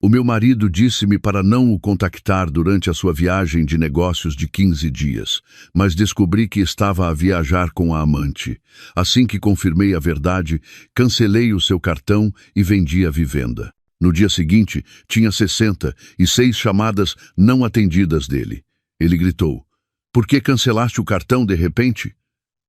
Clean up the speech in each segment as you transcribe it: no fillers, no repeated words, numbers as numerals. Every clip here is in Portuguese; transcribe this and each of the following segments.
O meu marido disse-me para não o contactar durante a sua viagem de negócios de 15 dias, mas descobri que estava a viajar com a amante. Assim que confirmei a verdade, cancelei o seu cartão e vendi a vivenda. No dia seguinte, tinha 66 chamadas não atendidas dele. Ele gritou: "Por que cancelaste o cartão de repente?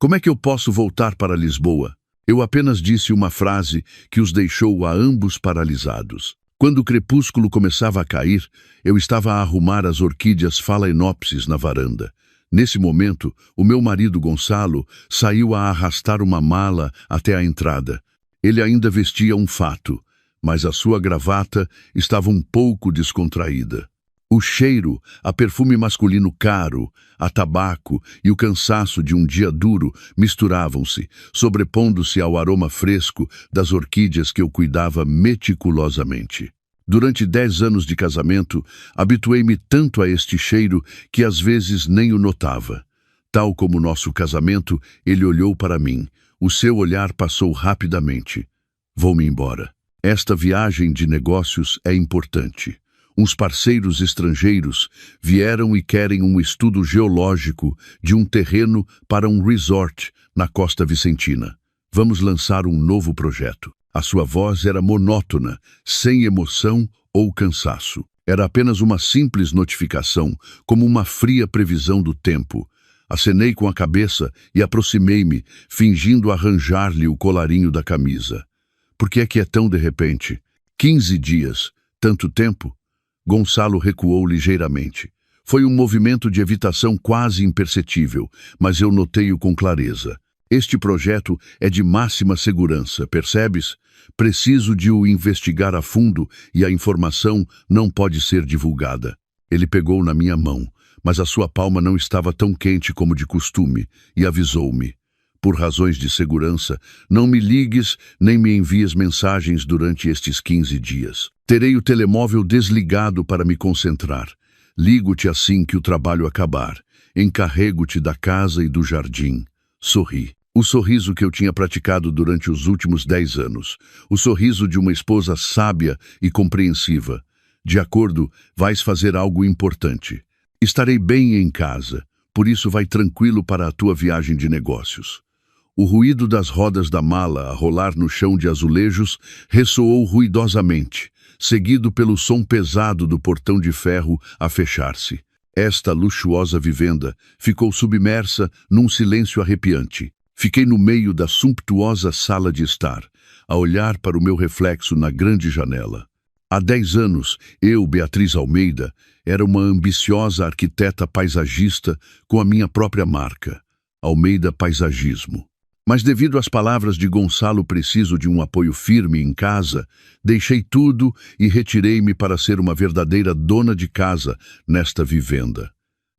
Como é que eu posso voltar para Lisboa?" Eu apenas disse uma frase que os deixou a ambos paralisados. Quando o crepúsculo começava a cair, eu estava a arrumar as orquídeas phalaenopsis na varanda. Nesse momento, o meu marido Gonçalo saiu a arrastar uma mala até a entrada. Ele ainda vestia um fato, mas a sua gravata estava um pouco descontraída. O cheiro, a perfume masculino caro, a tabaco e o cansaço de um dia duro misturavam-se, sobrepondo-se ao aroma fresco das orquídeas que eu cuidava meticulosamente. Durante 10 anos de casamento, habituei-me tanto a este cheiro que às vezes nem o notava. Tal como nosso casamento, ele olhou para mim. O seu olhar passou rapidamente. "Vou-me embora. Esta viagem de negócios é importante. Uns parceiros estrangeiros vieram e querem um estudo geológico de um terreno para um resort na Costa Vicentina. Vamos lançar um novo projeto." A sua voz era monótona, sem emoção ou cansaço. Era apenas uma simples notificação, como uma fria previsão do tempo. Acenei com a cabeça e aproximei-me, fingindo arranjar-lhe o colarinho da camisa. "Por que é tão de repente? 15 dias, tanto tempo?" Gonçalo recuou ligeiramente. Foi um movimento de evitação quase imperceptível, mas eu notei-o com clareza. "Este projeto é de máxima segurança, percebes? Preciso de o investigar a fundo e a informação não pode ser divulgada." Ele pegou na minha mão, mas a sua palma não estava tão quente como de costume, e avisou-me: "Por razões de segurança, não me ligues nem me envies mensagens durante estes 15 dias. Terei o telemóvel desligado para me concentrar. Ligo-te assim que o trabalho acabar. Encarrego-te da casa e do jardim." Sorri. O sorriso que eu tinha praticado durante os últimos 10 anos. O sorriso de uma esposa sábia e compreensiva. "De acordo, vais fazer algo importante. Estarei bem em casa, por isso vai tranquilo para a tua viagem de negócios." O ruído das rodas da mala a rolar no chão de azulejos ressoou ruidosamente, seguido pelo som pesado do portão de ferro a fechar-se. Esta luxuosa vivenda ficou submersa num silêncio arrepiante. Fiquei no meio da sumptuosa sala de estar, a olhar para o meu reflexo na grande janela. Há 10 anos, eu, Beatriz Almeida, era uma ambiciosa arquiteta paisagista com a minha própria marca, Almeida Paisagismo. Mas devido às palavras de Gonçalo preciso de um apoio firme em casa, deixei tudo e retirei-me para ser uma verdadeira dona de casa nesta vivenda.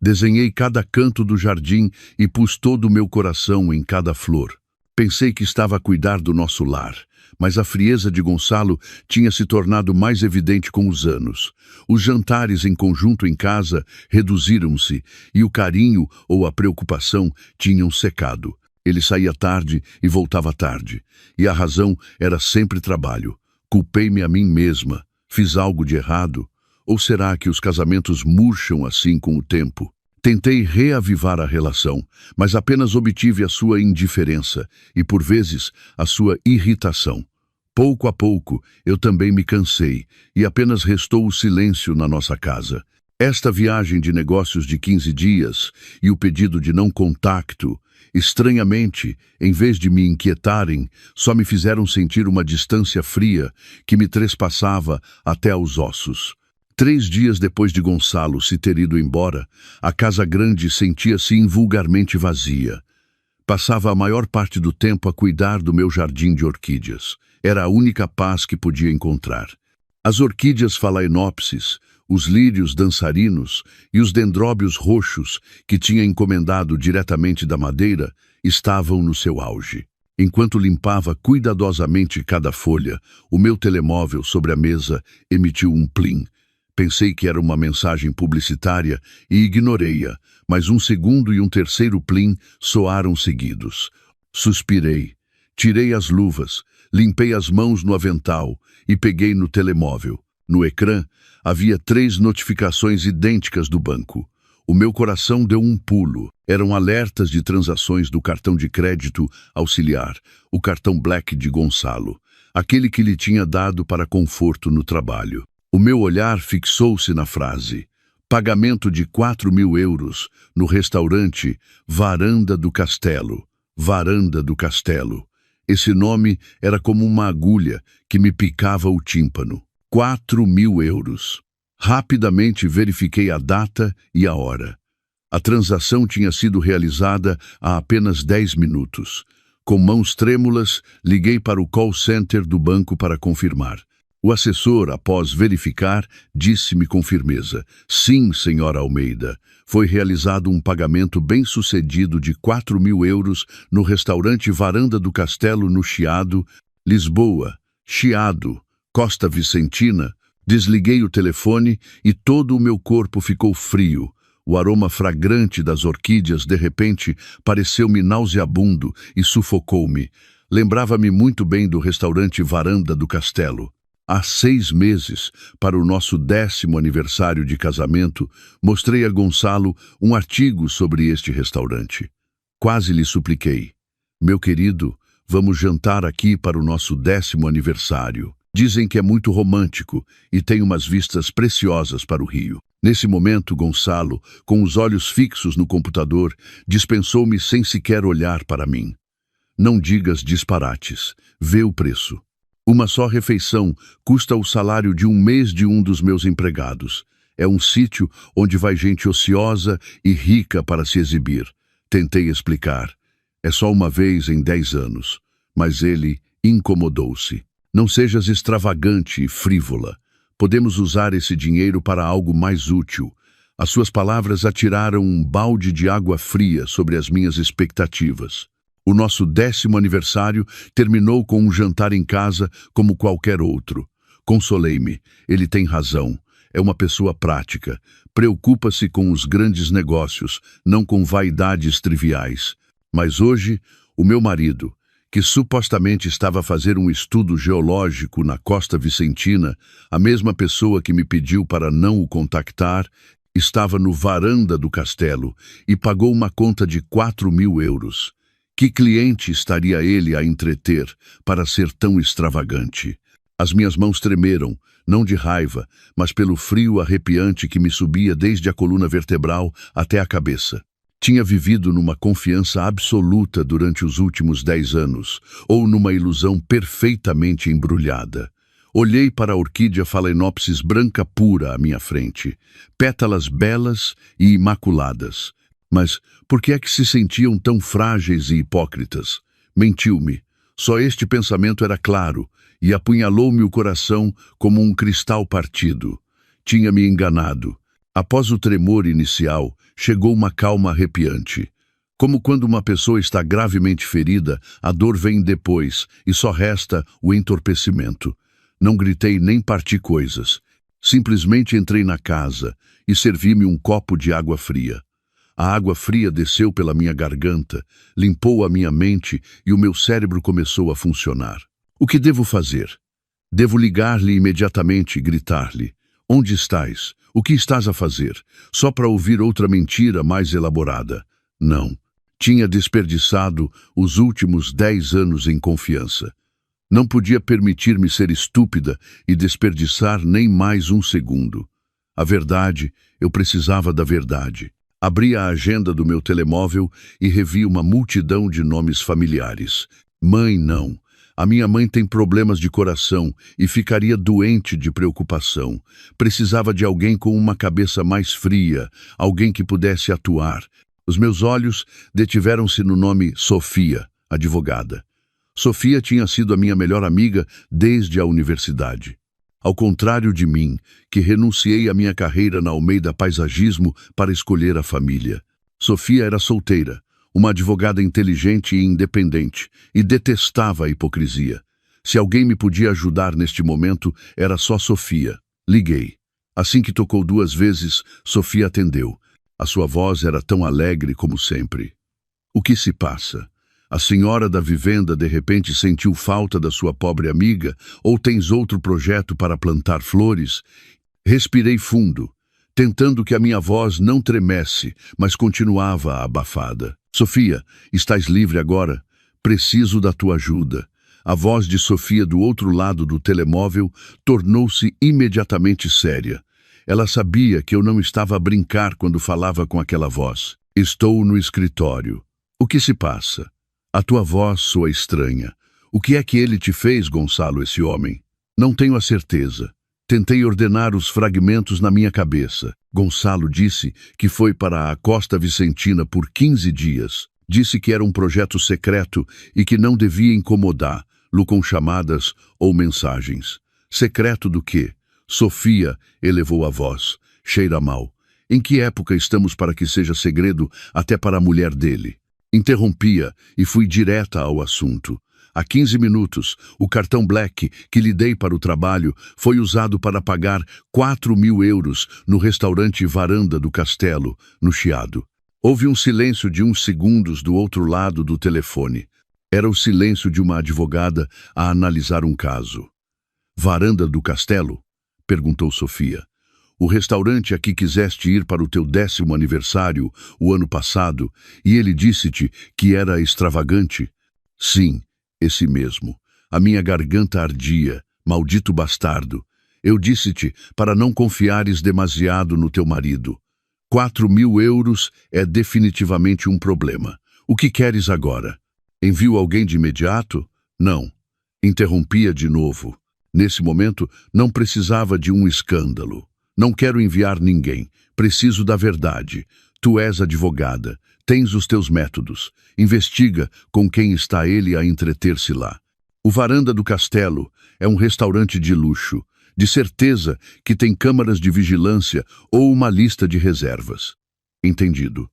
Desenhei cada canto do jardim e pus todo o meu coração em cada flor. Pensei que estava a cuidar do nosso lar, mas a frieza de Gonçalo tinha se tornado mais evidente com os anos. Os jantares em conjunto em casa reduziram-se e o carinho ou a preocupação tinham secado. Ele saía tarde e voltava tarde, e a razão era sempre trabalho. Culpei-me a mim mesma. Fiz algo de errado? Ou será que os casamentos murcham assim com o tempo? Tentei reavivar a relação, mas apenas obtive a sua indiferença e, por vezes, a sua irritação. Pouco a pouco, eu também me cansei e apenas restou o silêncio na nossa casa. Esta viagem de negócios de 15 dias e o pedido de não contacto, estranhamente, em vez de me inquietarem, só me fizeram sentir uma distância fria que me trespassava até aos ossos. 3 dias depois de Gonçalo se ter ido embora, a casa grande sentia-se invulgarmente vazia. Passava a maior parte do tempo a cuidar do meu jardim de orquídeas. Era a única paz que podia encontrar. As orquídeas phalaenopsis, os lírios dançarinos e os dendróbios roxos, que tinha encomendado diretamente da madeira, estavam no seu auge. Enquanto limpava cuidadosamente cada folha, o meu telemóvel sobre a mesa emitiu um plim. Pensei que era uma mensagem publicitária e ignorei-a, mas um segundo e um terceiro plim soaram seguidos. Suspirei, tirei as luvas, limpei as mãos no avental e peguei no telemóvel. No ecrã, havia 3 notificações idênticas do banco. O meu coração deu um pulo. Eram alertas de transações do cartão de crédito auxiliar, o cartão Black de Gonçalo, aquele que lhe tinha dado para conforto no trabalho. O meu olhar fixou-se na frase: pagamento de 4.000 euros no restaurante Varanda do Castelo. Varanda do Castelo. Esse nome era como uma agulha que me picava o tímpano. 4.000 euros. Rapidamente verifiquei a data e a hora. A transação tinha sido realizada há apenas 10 minutos. Com mãos trêmulas, liguei para o call center do banco para confirmar. O assessor, após verificar, disse-me com firmeza: sim, senhora Almeida, foi realizado um pagamento bem-sucedido de 4.000 euros no restaurante Varanda do Castelo, no Chiado, Lisboa. Chiado, Costa Vicentina. Desliguei o telefone e todo o meu corpo ficou frio. O aroma fragrante das orquídeas, de repente, pareceu-me nauseabundo e sufocou-me. Lembrava-me muito bem do restaurante Varanda do Castelo. Há 6 meses, para o nosso 10º aniversário de casamento, mostrei a Gonçalo um artigo sobre este restaurante. Quase lhe supliquei: meu querido, vamos jantar aqui para o nosso 10º aniversário. Dizem que é muito romântico e tem umas vistas preciosas para o rio. Nesse momento, Gonçalo, com os olhos fixos no computador, dispensou-me sem sequer olhar para mim. Não digas disparates, vê o preço. Uma só refeição custa o salário de um mês de um dos meus empregados. É um sítio onde vai gente ociosa e rica para se exibir. Tentei explicar. É só uma vez em 10 anos. Mas ele incomodou-se. Não sejas extravagante e frívola. Podemos usar esse dinheiro para algo mais útil. As suas palavras atiraram um balde de água fria sobre as minhas expectativas. O nosso 10º aniversário terminou com um jantar em casa como qualquer outro. Consolei-me. Ele tem razão. É uma pessoa prática. Preocupa-se com os grandes negócios, não com vaidades triviais. Mas hoje, o meu marido, que supostamente estava a fazer um estudo geológico na Costa Vicentina, a mesma pessoa que me pediu para não o contactar, estava no Varanda do Castelo e pagou uma conta de 4.000 euros. Que cliente estaria ele a entreter para ser tão extravagante? As minhas mãos tremeram, não de raiva, mas pelo frio arrepiante que me subia desde a coluna vertebral até a cabeça. Tinha vivido numa confiança absoluta durante os últimos 10 anos, ou numa ilusão perfeitamente embrulhada. Olhei para a orquídea Phalaenopsis branca pura à minha frente, pétalas belas e imaculadas. Mas por que é que se sentiam tão frágeis e hipócritas? Mentiu-me. Só este pensamento era claro, e apunhalou-me o coração como um cristal partido. Tinha-me enganado. Após o tremor inicial, chegou uma calma arrepiante. Como quando uma pessoa está gravemente ferida, a dor vem depois e só resta o entorpecimento. Não gritei nem parti coisas. Simplesmente entrei na casa e servi-me um copo de água fria. A água fria desceu pela minha garganta, limpou a minha mente e o meu cérebro começou a funcionar. O que devo fazer? Devo ligar-lhe imediatamente e gritar-lhe: onde estás? O que estás a fazer? Só para ouvir outra mentira mais elaborada. Não. Tinha desperdiçado os últimos 10 anos em confiança. Não podia permitir-me ser estúpida e desperdiçar nem mais um segundo. A verdade, eu precisava da verdade. Abri a agenda do meu telemóvel e revi uma multidão de nomes familiares. Mãe, não. A minha mãe tem problemas de coração e ficaria doente de preocupação. Precisava de alguém com uma cabeça mais fria, alguém que pudesse atuar. Os meus olhos detiveram-se no nome Sofia, advogada. Sofia tinha sido a minha melhor amiga desde a universidade. Ao contrário de mim, que renunciei à minha carreira na Almeida Paisagismo para escolher a família. Sofia era solteira, uma advogada inteligente e independente, e detestava a hipocrisia. Se alguém me podia ajudar neste momento, era só Sofia. Liguei. Assim que tocou 2 vezes, Sofia atendeu. A sua voz era tão alegre como sempre. O que se passa? A senhora da vivenda de repente sentiu falta da sua pobre amiga ou tens outro projeto para plantar flores? Respirei fundo, tentando que a minha voz não tremesse, mas continuava abafada. Sofia, estás livre agora? Preciso da tua ajuda. A voz de Sofia do outro lado do telemóvel tornou-se imediatamente séria. Ela sabia que eu não estava a brincar quando falava com aquela voz. Estou no escritório. O que se passa? A tua voz soa estranha. O que é que ele te fez, Gonçalo, esse homem? Não tenho a certeza. Tentei ordenar os fragmentos na minha cabeça. Gonçalo disse que foi para a Costa Vicentina por 15 dias. Disse que era um projeto secreto e que não devia incomodá-lo com chamadas ou mensagens. Secreto do quê? Sofia elevou a voz. Cheira mal. Em que época estamos para que seja segredo até para a mulher dele? Interrompia e fui direta ao assunto. Há 15 minutos, o cartão Black que lhe dei para o trabalho foi usado para pagar 4.000 euros no restaurante Varanda do Castelo, no Chiado. Houve um silêncio de uns segundos do outro lado do telefone. Era o silêncio de uma advogada a analisar um caso. Varanda do Castelo? Perguntou Sofia. O restaurante a que quiseste ir para o teu 10º aniversário, o ano passado, e ele disse-te que era extravagante? Sim, esse mesmo. A minha garganta ardia, maldito bastardo. Eu disse-te para não confiares demasiado no teu marido. 4.000 euros é definitivamente um problema. O que queres agora? Envio alguém de imediato? Não. Interrompia de novo. Nesse momento, não precisava de um escândalo. Não quero enviar ninguém. Preciso da verdade. Tu és advogada. Tens os teus métodos. Investiga com quem está ele a entreter-se lá. O Varanda do Castelo é um restaurante de luxo. De certeza que tem câmaras de vigilância ou uma lista de reservas. Entendido.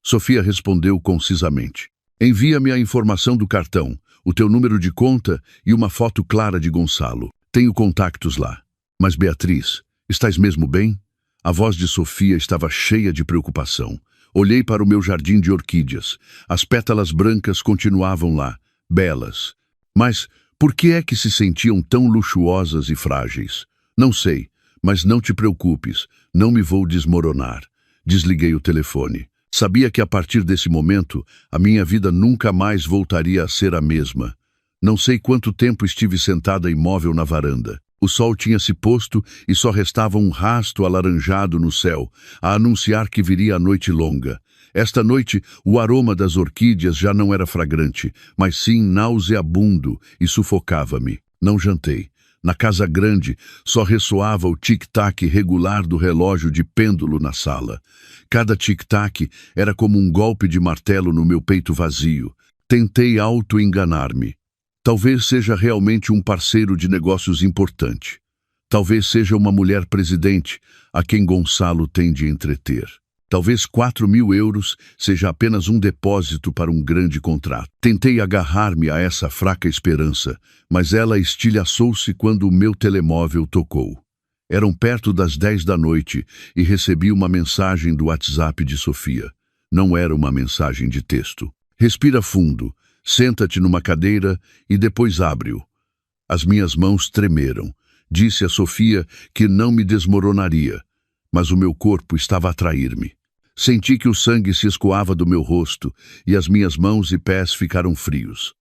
Sofia respondeu concisamente. Envia-me a informação do cartão, o teu número de conta e uma foto clara de Gonçalo. Tenho contactos lá. Mas Beatriz, estás mesmo bem? A voz de Sofia estava cheia de preocupação. Olhei para o meu jardim de orquídeas. As pétalas brancas continuavam lá, belas. Mas por que é que se sentiam tão luxuosas e frágeis? Não sei, mas não te preocupes, não me vou desmoronar. Desliguei o telefone. Sabia que a partir desse momento, a minha vida nunca mais voltaria a ser a mesma. Não sei quanto tempo estive sentada imóvel na varanda. O sol tinha se posto e só restava um rasto alaranjado no céu, a anunciar que viria a noite longa. Esta noite, o aroma das orquídeas já não era fragrante, mas sim nauseabundo e sufocava-me. Não jantei. Na casa grande, só ressoava o tic-tac regular do relógio de pêndulo na sala. Cada tic-tac era como um golpe de martelo no meu peito vazio. Tentei auto-enganar-me. Talvez seja realmente um parceiro de negócios importante. Talvez seja uma mulher presidente a quem Gonçalo tem de entreter. Talvez 4.000 euros seja apenas um depósito para um grande contrato. Tentei agarrar-me a essa fraca esperança, mas ela estilhaçou-se quando o meu telemóvel tocou. Eram perto das 10 da noite e recebi uma mensagem do WhatsApp de Sofia. Não era uma mensagem de texto. Respira fundo, senta-te numa cadeira e depois abre-o. As minhas mãos tremeram. Disse a Sofia que não me desmoronaria, mas o meu corpo estava a trair-me. Senti que o sangue se escoava do meu rosto e as minhas mãos e pés ficaram frios.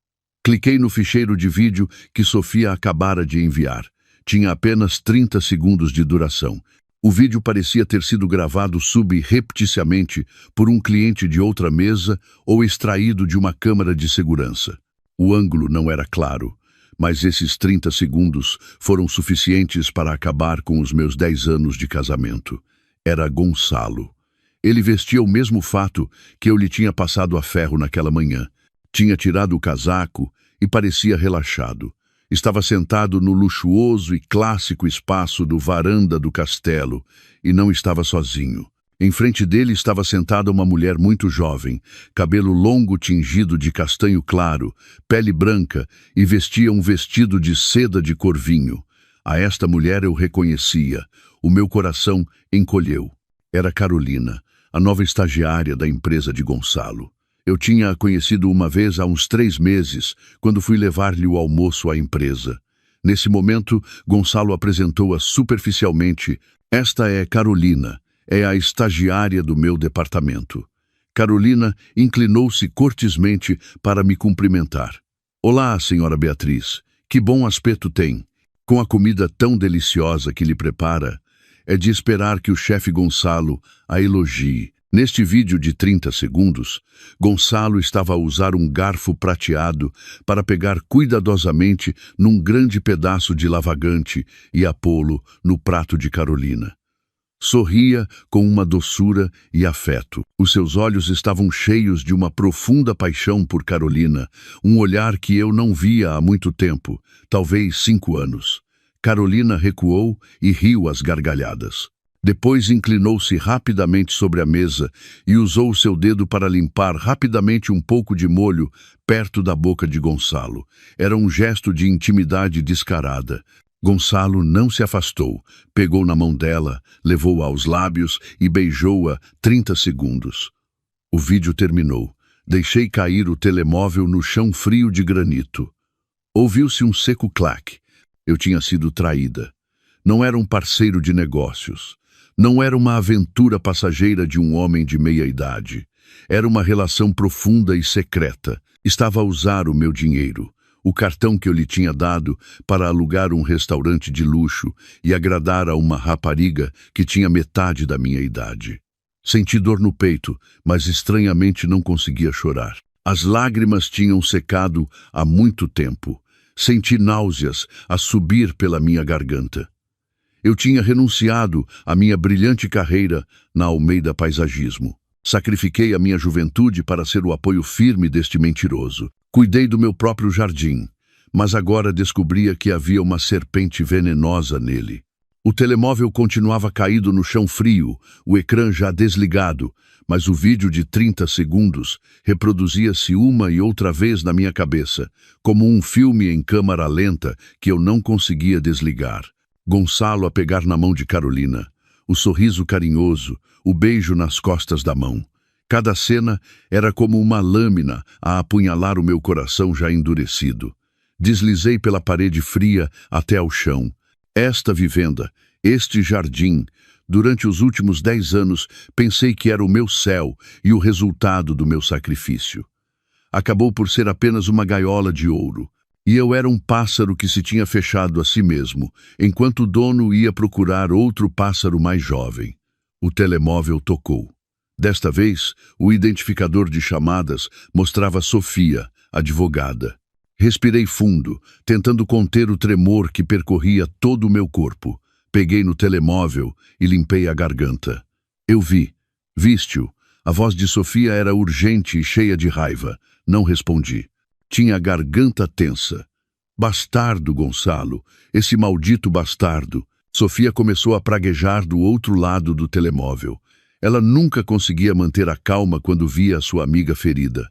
Cliquei no ficheiro de vídeo que Sofia acabara de enviar. Tinha apenas 30 segundos de duração. O vídeo parecia ter sido gravado subrepticiamente por um cliente de outra mesa ou extraído de uma câmara de segurança. O ângulo não era claro, mas esses 30 segundos foram suficientes para acabar com os meus 10 anos de casamento. Era Gonçalo. Ele vestia o mesmo fato que eu lhe tinha passado a ferro naquela manhã. Tinha tirado o casaco e parecia relaxado. Estava sentado no luxuoso e clássico espaço do Varanda do Castelo e não estava sozinho. Em frente dele estava sentada uma mulher muito jovem, cabelo longo tingido de castanho claro, pele branca e vestia um vestido de seda de cor vinho. A esta mulher eu reconhecia. O meu coração encolheu. Era Carolina, a nova estagiária da empresa de Gonçalo. Eu tinha-a conhecido uma vez há uns 3 meses, quando fui levar-lhe o almoço à empresa. Nesse momento, Gonçalo apresentou-a superficialmente. Esta é Carolina, é a estagiária do meu departamento. Carolina inclinou-se cortesmente para me cumprimentar. Olá, senhora Beatriz, que bom aspecto tem. Com a comida tão deliciosa que lhe prepara, é de esperar que o chefe Gonçalo a elogie. Neste vídeo de 30 segundos, Gonçalo estava a usar um garfo prateado para pegar cuidadosamente num grande pedaço de lavagante e a pô-lo no prato de Carolina. Sorria com uma doçura e afeto. Os seus olhos estavam cheios de uma profunda paixão por Carolina, um olhar que eu não via há muito tempo, talvez 5 anos. Carolina recuou e riu às gargalhadas. Depois inclinou-se rapidamente sobre a mesa e usou seu dedo para limpar rapidamente um pouco de molho perto da boca de Gonçalo. Era um gesto de intimidade descarada. Gonçalo não se afastou, pegou na mão dela, levou-a aos lábios e beijou-a 30 segundos. O vídeo terminou. Deixei cair o telemóvel no chão frio de granito. Ouviu-se um seco claque. Eu tinha sido traída. Não era um parceiro de negócios. Não era uma aventura passageira de um homem de meia-idade. Era uma relação profunda e secreta. Estava a usar o meu dinheiro, o cartão que eu lhe tinha dado para alugar um restaurante de luxo e agradar a uma rapariga que tinha metade da minha idade. Senti dor no peito, mas estranhamente não conseguia chorar. As lágrimas tinham secado há muito tempo. Senti náuseas a subir pela minha garganta. Eu tinha renunciado à minha brilhante carreira na Almeida Paisagismo. Sacrifiquei a minha juventude para ser o apoio firme deste mentiroso. Cuidei do meu próprio jardim, mas agora descobria que havia uma serpente venenosa nele. O telemóvel continuava caído no chão frio, o ecrã já desligado, mas o vídeo de 30 segundos reproduzia-se uma e outra vez na minha cabeça, como um filme em câmara lenta que eu não conseguia desligar. Gonçalo a pegar na mão de Carolina, o sorriso carinhoso, o beijo nas costas da mão. Cada cena era como uma lâmina a apunhalar o meu coração já endurecido. Deslizei pela parede fria até ao chão. Esta vivenda, este jardim, durante os últimos 10 anos, pensei que era o meu céu e o resultado do meu sacrifício. Acabou por ser apenas uma gaiola de ouro. E eu era um pássaro que se tinha fechado a si mesmo, enquanto o dono ia procurar outro pássaro mais jovem. O telemóvel tocou. Desta vez, o identificador de chamadas mostrava Sofia, advogada. Respirei fundo, tentando conter o tremor que percorria todo o meu corpo. Peguei no telemóvel e limpei a garganta. Eu vi. Viste-o. A voz de Sofia era urgente e cheia de raiva. Não respondi. Tinha a garganta tensa. Bastardo, Gonçalo, esse maldito bastardo. Sofia começou a praguejar do outro lado do telemóvel. Ela nunca conseguia manter a calma quando via a sua amiga ferida.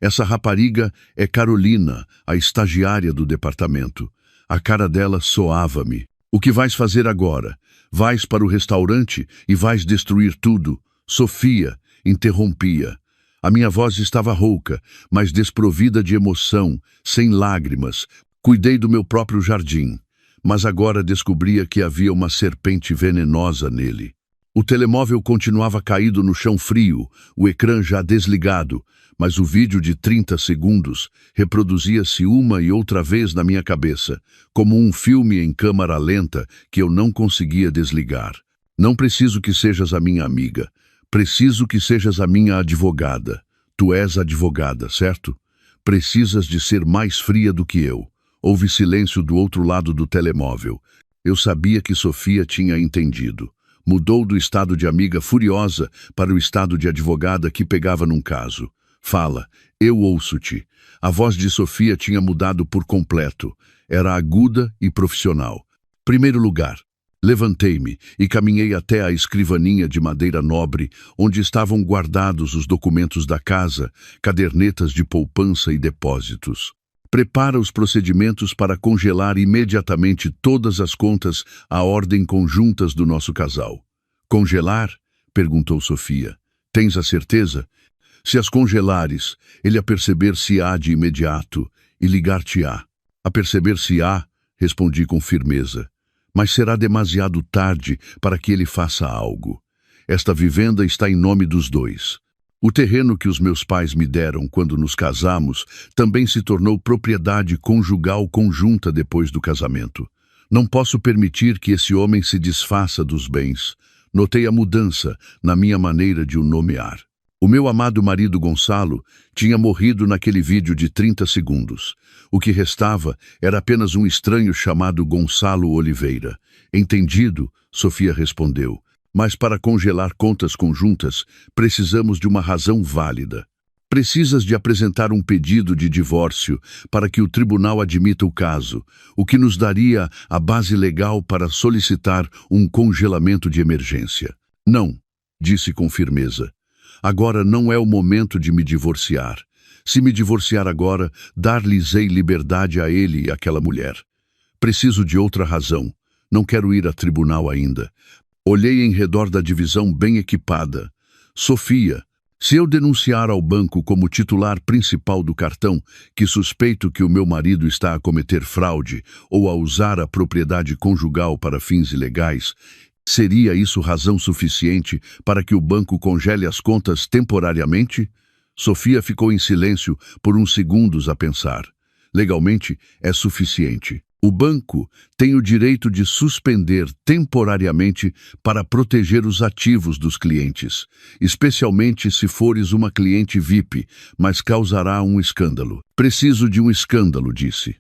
Essa rapariga é Carolina, a estagiária do departamento. A cara dela soava-me. O que vais fazer agora? Vais para o restaurante e vais destruir tudo? Sofia, interrompia. A minha voz estava rouca, mas desprovida de emoção, sem lágrimas. Cuidei do meu próprio jardim, mas agora descobria que havia uma serpente venenosa nele. O telemóvel continuava caído no chão frio, o ecrã já desligado, mas o vídeo de 30 segundos reproduzia-se uma e outra vez na minha cabeça, como um filme em câmara lenta que eu não conseguia desligar. Não preciso que sejas a minha amiga. Preciso que sejas a minha advogada. Tu és advogada, certo? Precisas de ser mais fria do que eu. Houve silêncio do outro lado do telemóvel. Eu sabia que Sofia tinha entendido. Mudou do estado de amiga furiosa para o estado de advogada que pegava num caso. Fala, eu ouço-te. A voz de Sofia tinha mudado por completo. Era aguda e profissional. Primeiro lugar. Levantei-me e caminhei até a escrivaninha de madeira nobre, onde estavam guardados os documentos da casa, cadernetas de poupança e depósitos. Prepara os procedimentos para congelar imediatamente todas as contas à ordem conjuntas do nosso casal. Congelar? Perguntou Sofia. Tens a certeza? Se as congelares, ele a perceber-se-á de imediato e ligar-te-á. A perceber-se-á, respondi com firmeza, mas será demasiado tarde para que ele faça algo. Esta vivenda está em nome dos dois. O terreno que os meus pais me deram quando nos casamos também se tornou propriedade conjugal conjunta depois do casamento. Não posso permitir que esse homem se desfaça dos bens. Notei a mudança na minha maneira de o nomear. O meu amado marido Gonçalo tinha morrido naquele vídeo de 30 segundos. O que restava era apenas um estranho chamado Gonçalo Oliveira. Entendido, Sofia respondeu. Mas para congelar contas conjuntas, precisamos de uma razão válida. Precisas de apresentar um pedido de divórcio para que o tribunal admita o caso, o que nos daria a base legal para solicitar um congelamento de emergência. Não, disse com firmeza. Agora não é o momento de me divorciar. Se me divorciar agora, dar-lhes-ei liberdade a ele e àquela mulher. Preciso de outra razão. Não quero ir a tribunal ainda. Olhei em redor da divisão bem equipada. Sofia, se eu denunciar ao banco como titular principal do cartão que suspeito que o meu marido está a cometer fraude ou a usar a propriedade conjugal para fins ilegais, seria isso razão suficiente para que o banco congele as contas temporariamente? Sofia ficou em silêncio por uns segundos a pensar. Legalmente, é suficiente. O banco tem o direito de suspender temporariamente para proteger os ativos dos clientes, especialmente se fores uma cliente VIP, mas causará um escândalo. Preciso de um escândalo, disse.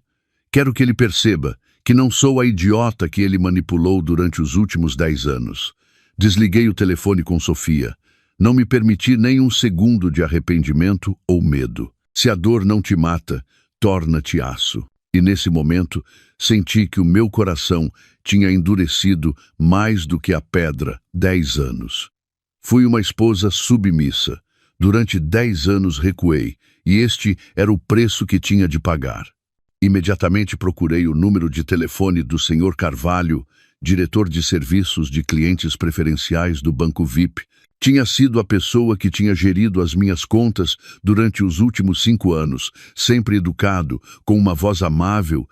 Quero que ele perceba que não sou a idiota que ele manipulou durante os últimos 10 anos. Desliguei o telefone com Sofia. Não me permiti nem um segundo de arrependimento ou medo. Se a dor não te mata, torna-te aço. E nesse momento, senti que o meu coração tinha endurecido mais do que a pedra 10 anos. Fui uma esposa submissa. Durante 10 anos recuei, e este era o preço que tinha de pagar. Imediatamente procurei o número de telefone do Sr. Carvalho, diretor de serviços de clientes preferenciais do Banco VIP. Tinha sido a pessoa que tinha gerido as minhas contas durante os últimos 5 anos, sempre educado, com uma voz amável,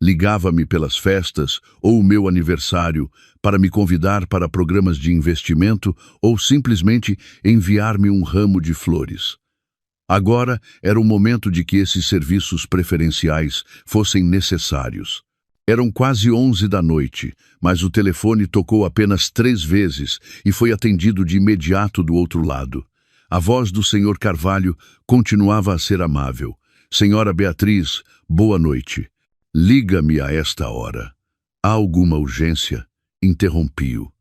ligava-me pelas festas ou o meu aniversário para me convidar para programas de investimento ou simplesmente enviar-me um ramo de flores. Agora era o momento de que esses serviços preferenciais fossem necessários. Eram quase 11 da noite, mas o telefone tocou apenas 3 vezes e foi atendido de imediato do outro lado. A voz do Sr. Carvalho continuava a ser amável. Senhora Beatriz, boa noite. Liga-me a esta hora. Há alguma urgência? Interrompi-o.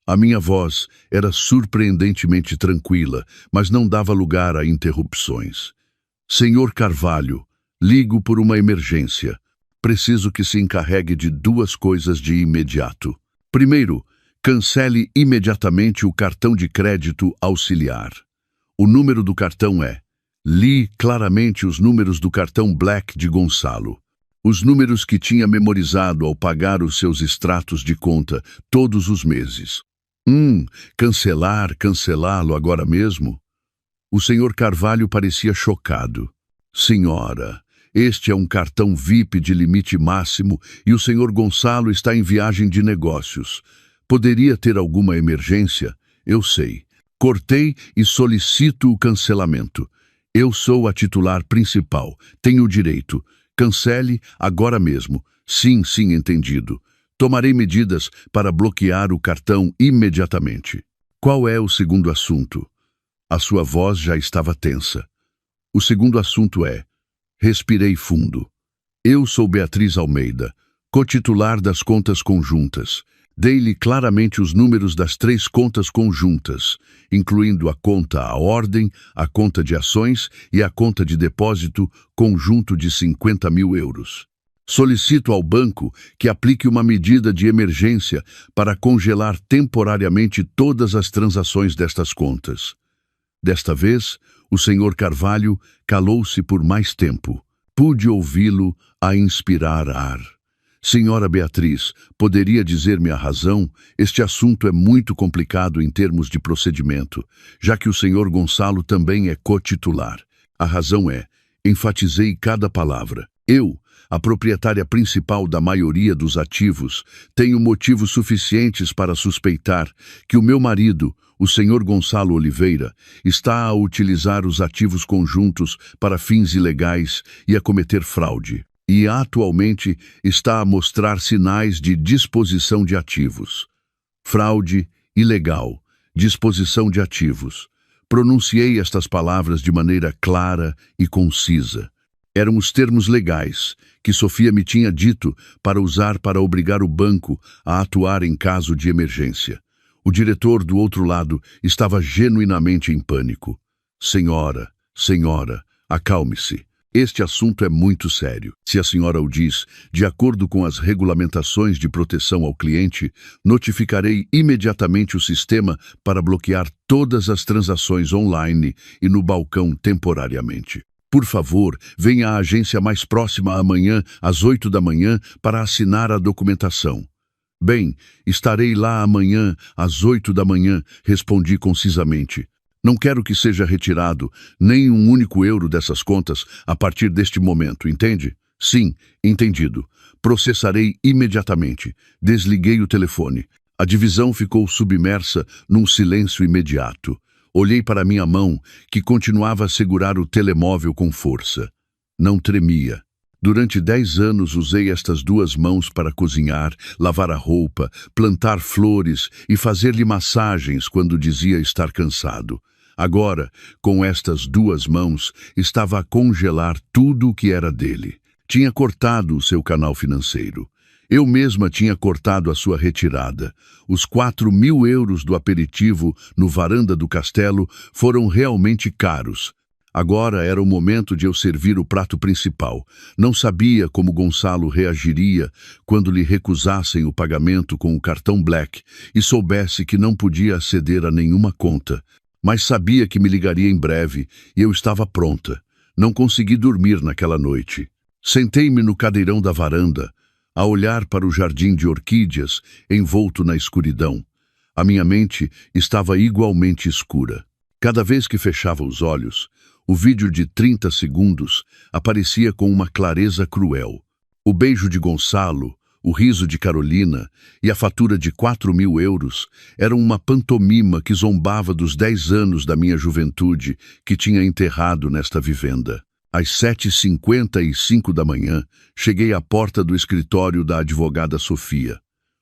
A minha voz era surpreendentemente tranquila, mas não dava lugar a interrupções. Senhor Carvalho, ligo por uma emergência. Preciso que se encarregue de 2 coisas de imediato. Primeiro, cancele imediatamente o cartão de crédito auxiliar. O número do cartão é... Li claramente os números do cartão Black de Gonçalo. Os números que tinha memorizado ao pagar os seus extratos de conta todos os meses. Cancelá-lo agora mesmo? O Sr. Carvalho parecia chocado. Senhora... Este é um cartão VIP de limite máximo e o Sr. Gonçalo está em viagem de negócios. Poderia ter alguma emergência? Eu sei. Cortei e solicito o cancelamento. Eu sou a titular principal. Tenho o direito. Cancele agora mesmo. Sim, entendido. Tomarei medidas para bloquear o cartão imediatamente. Qual é o segundo assunto? A sua voz já estava tensa. O segundo assunto é... Respirei fundo. Eu sou Beatriz Almeida, cotitular das contas conjuntas. Dei-lhe claramente os números das 3 contas conjuntas, incluindo a conta à ordem, a conta de ações e a conta de depósito conjunto de 50 mil euros. Solicito ao banco que aplique uma medida de emergência para congelar temporariamente todas as transações destas contas. Desta vez, o Sr. Carvalho calou-se por mais tempo. Pude ouvi-lo a inspirar ar. Senhora Beatriz, poderia dizer-me a razão? Este assunto é muito complicado em termos de procedimento, já que o senhor Gonçalo também é co-titular. A razão é, enfatizei cada palavra. Eu, a proprietária principal da maioria dos ativos, tenho motivos suficientes para suspeitar que o meu marido, o senhor Gonçalo Oliveira, está a utilizar os ativos conjuntos para fins ilegais e a cometer fraude. E atualmente está a mostrar sinais de disposição de ativos. Fraude, ilegal, disposição de ativos. Pronunciei estas palavras de maneira clara e concisa. Eram os termos legais que Sofia me tinha dito para usar para obrigar o banco a atuar em caso de emergência. O diretor do outro lado estava genuinamente em pânico. Senhora, acalme-se. Este assunto é muito sério. Se a senhora o diz, de acordo com as regulamentações de proteção ao cliente, notificarei imediatamente o sistema para bloquear todas as transações online e no balcão temporariamente. Por favor, venha à agência mais próxima amanhã, às 8 da manhã, para assinar a documentação. Bem, estarei lá amanhã, às 8 da manhã, respondi concisamente. Não quero que seja retirado nem um único euro dessas contas a partir deste momento, entende? Sim, entendido. Processarei imediatamente. Desliguei o telefone. A divisão ficou submersa num silêncio imediato. Olhei para minha mão, que continuava a segurar o telemóvel com força. Não tremia. Durante 10 anos usei estas duas mãos para cozinhar, lavar a roupa, plantar flores e fazer-lhe massagens quando dizia estar cansado. Agora, com estas duas mãos, estava a congelar tudo o que era dele. Tinha cortado o seu canal financeiro. Eu mesma tinha cortado a sua retirada. Os 4.000 euros do aperitivo no varanda do castelo foram realmente caros. Agora era o momento de eu servir o prato principal. Não sabia como Gonçalo reagiria quando lhe recusassem o pagamento com o cartão Black e soubesse que não podia aceder a nenhuma conta. Mas sabia que me ligaria em breve e eu estava pronta. Não consegui dormir naquela noite. Sentei-me no cadeirão da varanda, a olhar para o jardim de orquídeas envolto na escuridão. A minha mente estava igualmente escura. Cada vez que fechava os olhos, o vídeo de 30 segundos aparecia com uma clareza cruel. O beijo de Gonçalo, o riso de Carolina e a fatura de 4.000 euros eram uma pantomima que zombava dos 10 anos da minha juventude que tinha enterrado nesta vivenda. Às 7h55 da manhã, cheguei à porta do escritório da advogada Sofia.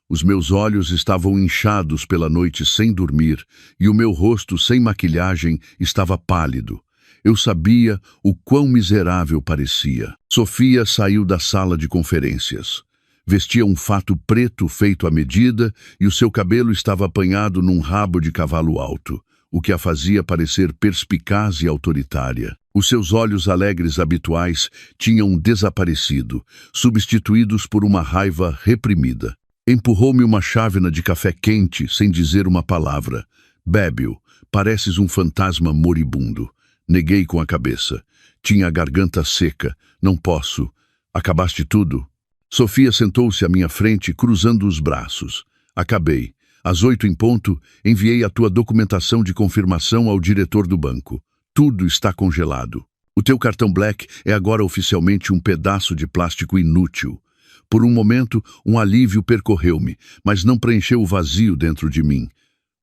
Os meus olhos estavam inchados pela noite sem dormir e o meu rosto sem maquilhagem estava pálido. Eu sabia o quão miserável parecia. Sofia saiu da sala de conferências. Vestia um fato preto feito à medida e o seu cabelo estava apanhado num rabo de cavalo alto, o que a fazia parecer perspicaz e autoritária. Os seus olhos alegres habituais tinham desaparecido, substituídos por uma raiva reprimida. Empurrou-me uma chávena de café quente sem dizer uma palavra. Bebe-o, pareces um fantasma moribundo. Neguei com a cabeça. Tinha a garganta seca. Não posso. Acabaste tudo? Sofia sentou-se à minha frente, cruzando os braços. Acabei. Às 8 em ponto, enviei a tua documentação de confirmação ao diretor do banco. Tudo está congelado. O teu cartão Black é agora oficialmente um pedaço de plástico inútil. Por um momento, um alívio percorreu-me, mas não preencheu o vazio dentro de mim.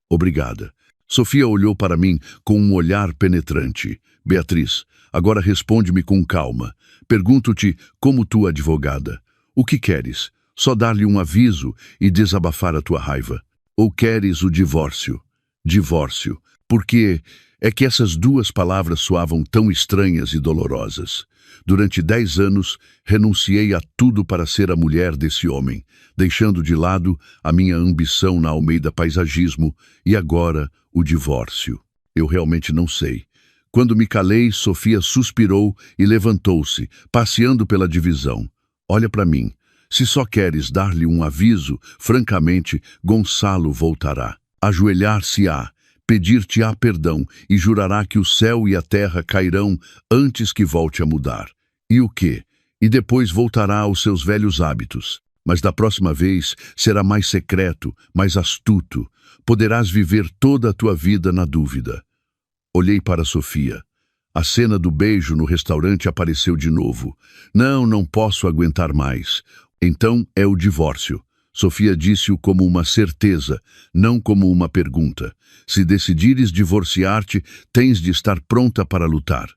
Obrigada. Sofia olhou para mim com um olhar penetrante. Beatriz, agora responde-me com calma. Pergunto-te como tua advogada. O que queres? Só dar-lhe um aviso e desabafar a tua raiva? Ou queres o divórcio? Divórcio. Porque é que essas duas palavras soavam tão estranhas e dolorosas. Durante 10 anos, renunciei a tudo para ser a mulher desse homem, deixando de lado a minha ambição na Almeida Paisagismo e agora o divórcio. Eu realmente não sei. Quando me calei, Sofia suspirou e levantou-se, passeando pela divisão. Olha para mim. Se só queres dar-lhe um aviso, francamente, Gonçalo voltará. Ajoelhar-se-á, pedir-te-á perdão e jurará que o céu e a terra cairão antes que volte a mudar. E o quê? E depois voltará aos seus velhos hábitos. mas da próxima vez será mais secreto, mais astuto. Poderás viver toda a tua vida na dúvida. Olhei para Sofia. A cena do beijo no restaurante apareceu de novo. Não posso aguentar mais. Então é o divórcio. Sofia disse-o como uma certeza, não como uma pergunta. Se decidires divorciar-te, tens de estar pronta para lutar.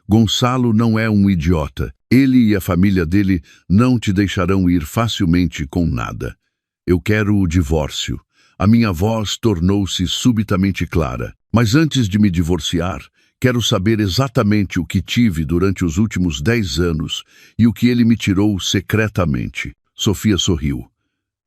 Gonçalo não é um idiota. Ele e a família dele não te deixarão ir facilmente com nada. Eu quero o divórcio. A minha voz tornou-se subitamente clara. Mas antes de me divorciar, quero saber exatamente o que tive durante os últimos 10 anos e o que ele me tirou secretamente. Sofia sorriu.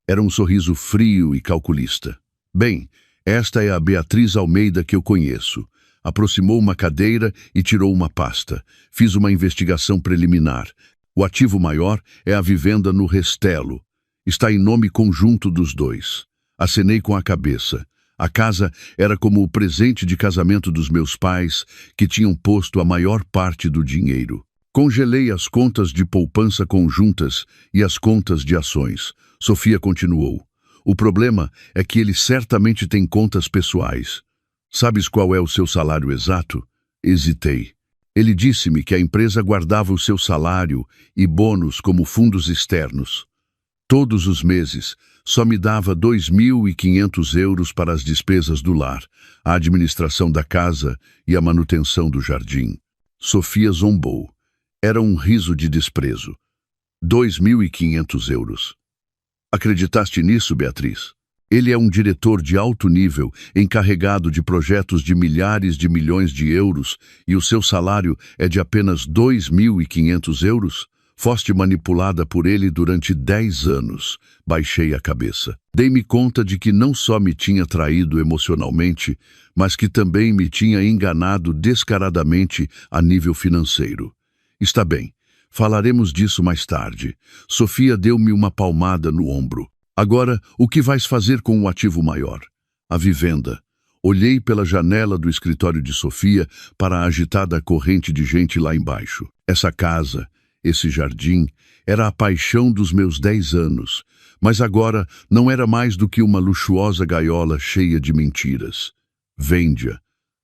Era um sorriso frio e calculista. Bem, esta é a Beatriz Almeida que eu conheço. Aproximou uma cadeira e tirou uma pasta. Fiz uma investigação preliminar. O ativo maior é a vivenda no Restelo. Está em nome conjunto dos dois. Acenei com a cabeça. A casa era como o presente de casamento dos meus pais, que tinham posto a maior parte do dinheiro. Congelei as contas de poupança conjuntas e as contas de ações. Sofia continuou. O problema é que ele certamente tem contas pessoais. Sabes qual é o seu salário exato? Hesitei. Ele disse-me que a empresa guardava o seu salário e bônus como fundos externos. Todos os meses, só me dava 2.500 euros para as despesas do lar, a administração da casa e a manutenção do jardim. Sofia zombou. Era um riso de desprezo. 2.500 euros. Acreditaste nisso, Beatriz? Ele é um diretor de alto nível, encarregado de projetos de milhares de milhões de euros, e o seu salário é de apenas 2.500 euros? Foste manipulada por ele durante 10 anos. Baixei a cabeça. Dei-me conta de que não só me tinha traído emocionalmente, mas que também me tinha enganado descaradamente a nível financeiro. Está bem, falaremos disso mais tarde. Sofia deu-me uma palmada no ombro. Agora, o que vais fazer com o ativo maior? A vivenda. Olhei pela janela do escritório de Sofia para a agitada corrente de gente lá embaixo. Essa casa, esse jardim, era a paixão dos meus 10 anos, mas agora não era mais do que uma luxuosa gaiola cheia de mentiras. Vende-a.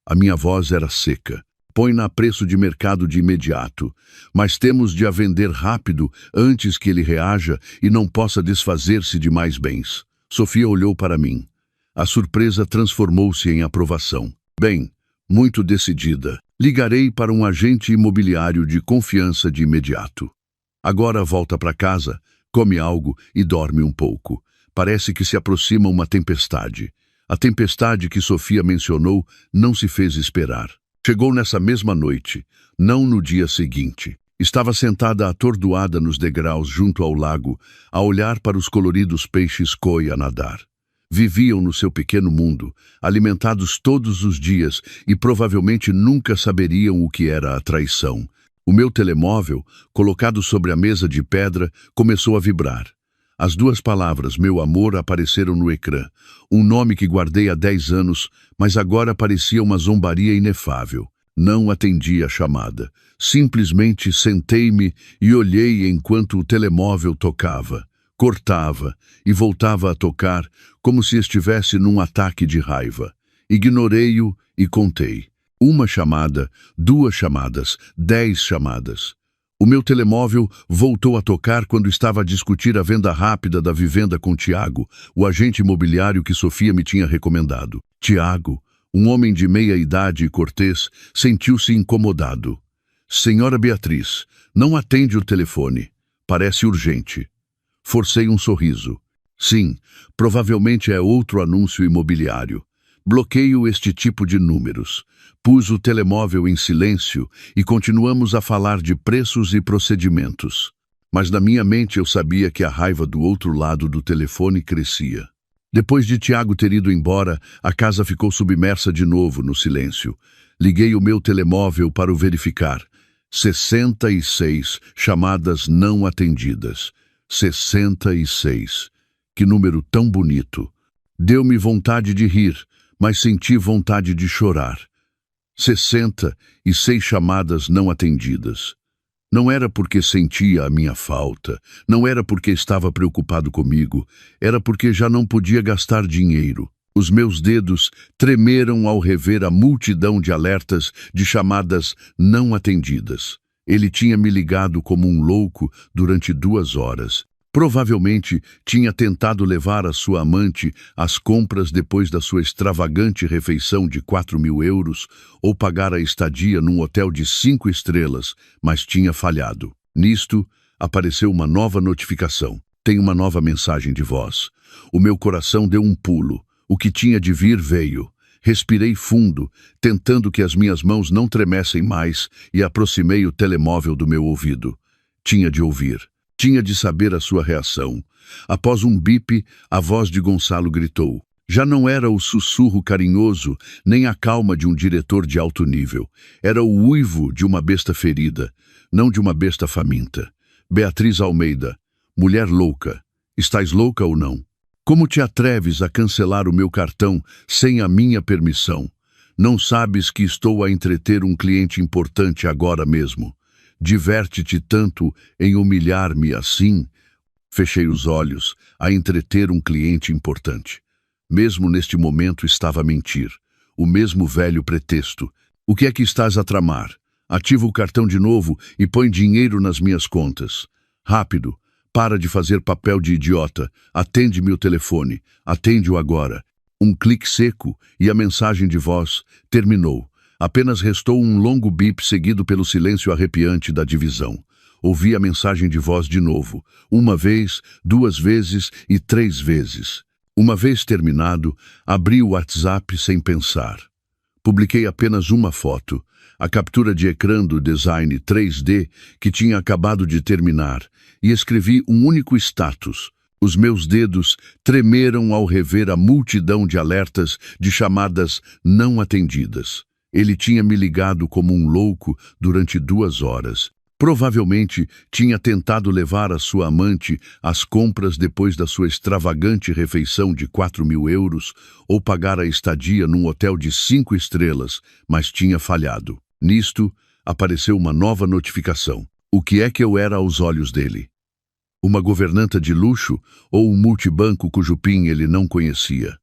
A minha voz era seca. Põe-na a preço de mercado de imediato, mas temos de a vender rápido antes que ele reaja e não possa desfazer-se de mais bens. Sofia olhou para mim. A surpresa transformou-se em aprovação. Bem, muito decidida. Ligarei para um agente imobiliário de confiança de imediato. Agora volta para casa, come algo e dorme um pouco. Parece que se aproxima uma tempestade. A tempestade que Sofia mencionou não se fez esperar. Chegou nessa mesma noite, não no dia seguinte. Estava sentada atordoada nos degraus junto ao lago, a olhar para os coloridos peixes koi a nadar. Viviam no seu pequeno mundo, alimentados todos os dias e provavelmente nunca saberiam o que era a traição. O meu telemóvel, colocado sobre a mesa de pedra, começou a vibrar. As 2 palavras, meu amor, apareceram no ecrã. Um nome que guardei há 10 anos, mas agora parecia uma zombaria inefável. Não atendi a chamada. Simplesmente sentei-me e olhei enquanto o telemóvel tocava. Cortava e voltava a tocar, como se estivesse num ataque de raiva. Ignorei-o e contei. 1 chamada, 2 chamadas, 10 chamadas. O meu telemóvel voltou a tocar quando estava a discutir a venda rápida da vivenda com Tiago, o agente imobiliário que Sofia me tinha recomendado. Tiago, um homem de meia idade e cortês, sentiu-se incomodado. Senhora Beatriz, não atende o telefone. Parece urgente. Forcei um sorriso. Sim, provavelmente é outro anúncio imobiliário. Bloqueio este tipo de números. Pus o telemóvel em silêncio e continuamos a falar de preços e procedimentos. Mas na minha mente eu sabia que a raiva do outro lado do telefone crescia. Depois de Tiago ter ido embora, a casa ficou submersa de novo no silêncio. Liguei o meu telemóvel para o verificar. 66 chamadas não atendidas. 66. Que número tão bonito. Deu-me vontade de rir, mas senti vontade de chorar. 66 chamadas não atendidas. Não era porque sentia a minha falta, não era porque estava preocupado comigo, era porque já não podia gastar dinheiro. Os meus dedos tremeram ao rever a multidão de alertas de chamadas não atendidas. Ele tinha me ligado como um louco durante 2 horas. Provavelmente tinha tentado levar a sua amante às compras depois da sua extravagante refeição de 4.000 euros ou pagar a estadia num hotel de 5 estrelas, mas tinha falhado. Nisto, apareceu uma nova notificação. Tem uma nova mensagem de voz. O meu coração deu um pulo. O que tinha de vir veio. Respirei fundo, tentando que as minhas mãos não tremessem mais, e aproximei o telemóvel do meu ouvido. Tinha de ouvir. Tinha de saber a sua reação. Após um bip, a voz de Gonçalo gritou. Já não era o sussurro carinhoso, nem a calma de um diretor de alto nível. Era o uivo de uma besta ferida, não de uma besta faminta. Beatriz Almeida, mulher louca. Estás louca ou não? Como te atreves a cancelar o meu cartão sem a minha permissão? Não sabes que estou a entreter um cliente importante agora mesmo? Diverte-te tanto em humilhar-me assim? Fechei os olhos a entreter um cliente importante. Mesmo neste momento estava a mentir. O mesmo velho pretexto. O que é que estás a tramar? Ativa o cartão de novo e põe dinheiro nas minhas contas. Rápido. Para de fazer papel de idiota. Atende-me o telefone. Atende-o agora. Um clique seco e a mensagem de voz terminou. Apenas restou um longo bip seguido pelo silêncio arrepiante da divisão. Ouvi a mensagem de voz de novo. 1 vez, 2 vezes e 3 vezes. Uma vez terminado, abri o WhatsApp sem pensar. Publiquei apenas uma foto, a captura de ecrã do design 3D que tinha acabado de terminar, e escrevi um único status. Os meus dedos tremeram ao rever a multidão de alertas de chamadas não atendidas. Ele tinha me ligado como um louco durante 2 horas. Provavelmente tinha tentado levar a sua amante às compras depois da sua extravagante refeição de 4.000 euros ou pagar a estadia num hotel de 5 estrelas, mas tinha falhado. Nisto, apareceu uma nova notificação. O que é que eu era aos olhos dele? Uma governanta de luxo ou um multibanco cujo PIN ele não conhecia?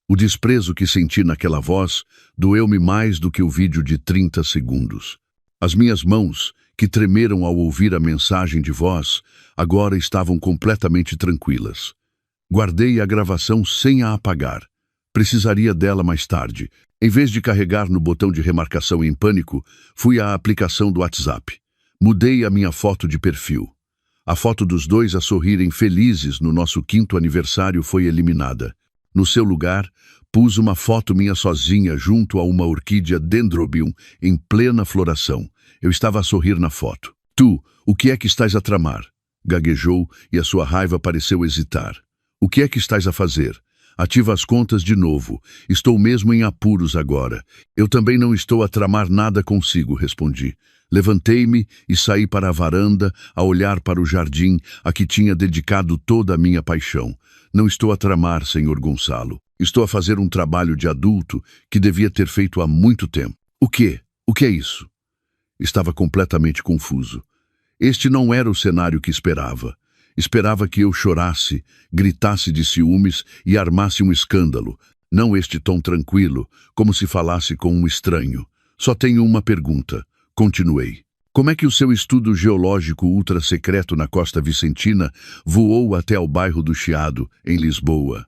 O desprezo que senti naquela voz doeu-me mais do que o vídeo de 30 segundos. As minhas mãos, que tremeram ao ouvir a mensagem de voz, agora estavam completamente tranquilas. Guardei a gravação sem a apagar. Precisaria dela mais tarde. Em vez de carregar no botão de remarcação em pânico, fui à aplicação do WhatsApp. Mudei a minha foto de perfil. A foto dos dois a sorrirem felizes no nosso 5º aniversário foi eliminada. No seu lugar, pus uma foto minha sozinha junto a uma orquídea Dendrobium em plena floração. Eu estava a sorrir na foto. Tu, o que é que estás a tramar? Gaguejou e a sua raiva pareceu hesitar. O que é que estás a fazer? Ativa as contas de novo. Estou mesmo em apuros agora. Eu também não estou a tramar nada consigo, respondi. Levantei-me e saí para a varanda a olhar para o jardim a que tinha dedicado toda a minha paixão. Não estou a tramar, senhor Gonçalo. Estou a fazer um trabalho de adulto que devia ter feito há muito tempo. O quê? O que é isso? Estava completamente confuso. Este não era o cenário que esperava. Esperava que eu chorasse, gritasse de ciúmes e armasse um escândalo. Não este tom tranquilo, como se falasse com um estranho. Só tenho uma pergunta. Continuei. Como é que o seu estudo geológico ultra-secreto na Costa Vicentina voou até ao bairro do Chiado, em Lisboa?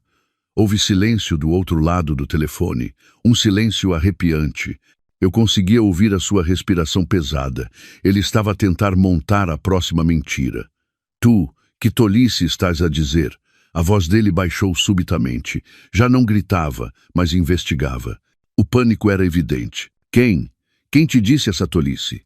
Houve silêncio do outro lado do telefone, um silêncio arrepiante. Eu conseguia ouvir a sua respiração pesada. Ele estava a tentar montar a próxima mentira. Tu, que tolice estás a dizer? A voz dele baixou subitamente. Já não gritava, mas investigava. O pânico era evidente. Quem? Quem te disse essa tolice?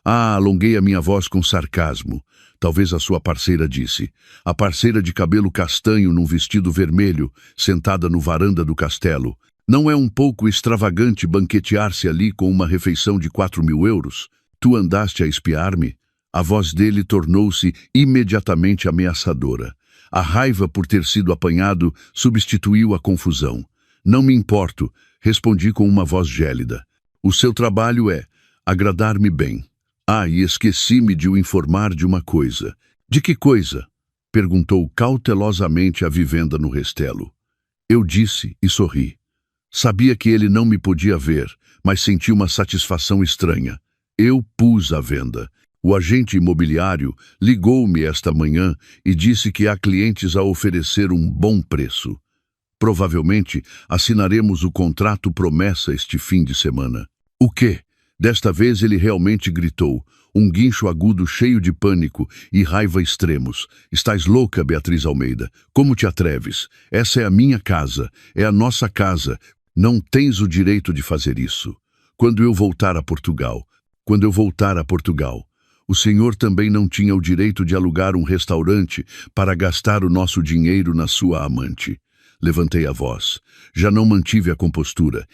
Alonguei a minha voz com sarcasmo. Talvez a sua parceira disse. A parceira de cabelo castanho num vestido vermelho, sentada no varanda do castelo. Não é um pouco extravagante banquetear-se ali com uma refeição de 4.000 euros? Tu andaste a espiar-me? A voz dele tornou-se imediatamente ameaçadora. A raiva por ter sido apanhado substituiu a confusão. Não me importo, respondi com uma voz gélida. O seu trabalho é agradar-me bem. Ah, e esqueci-me de o informar de uma coisa. De que coisa? Perguntou cautelosamente a vivenda no Restelo. Eu disse e sorri. Sabia que ele não me podia ver, mas senti uma satisfação estranha. Eu pus à venda. O agente imobiliário ligou-me esta manhã e disse que há clientes a oferecer um bom preço. Provavelmente assinaremos o contrato promessa este fim de semana. O quê? Desta vez ele realmente gritou, um guincho agudo cheio de pânico e raiva extremos. Estás louca, Beatriz Almeida? Como te atreves? Essa é a minha casa, é a nossa casa. Não tens o direito de fazer isso. Quando eu voltar a Portugal, o senhor também não tinha o direito de alugar um restaurante para gastar o nosso dinheiro na sua amante. Levantei a voz. Já não mantive a compostura.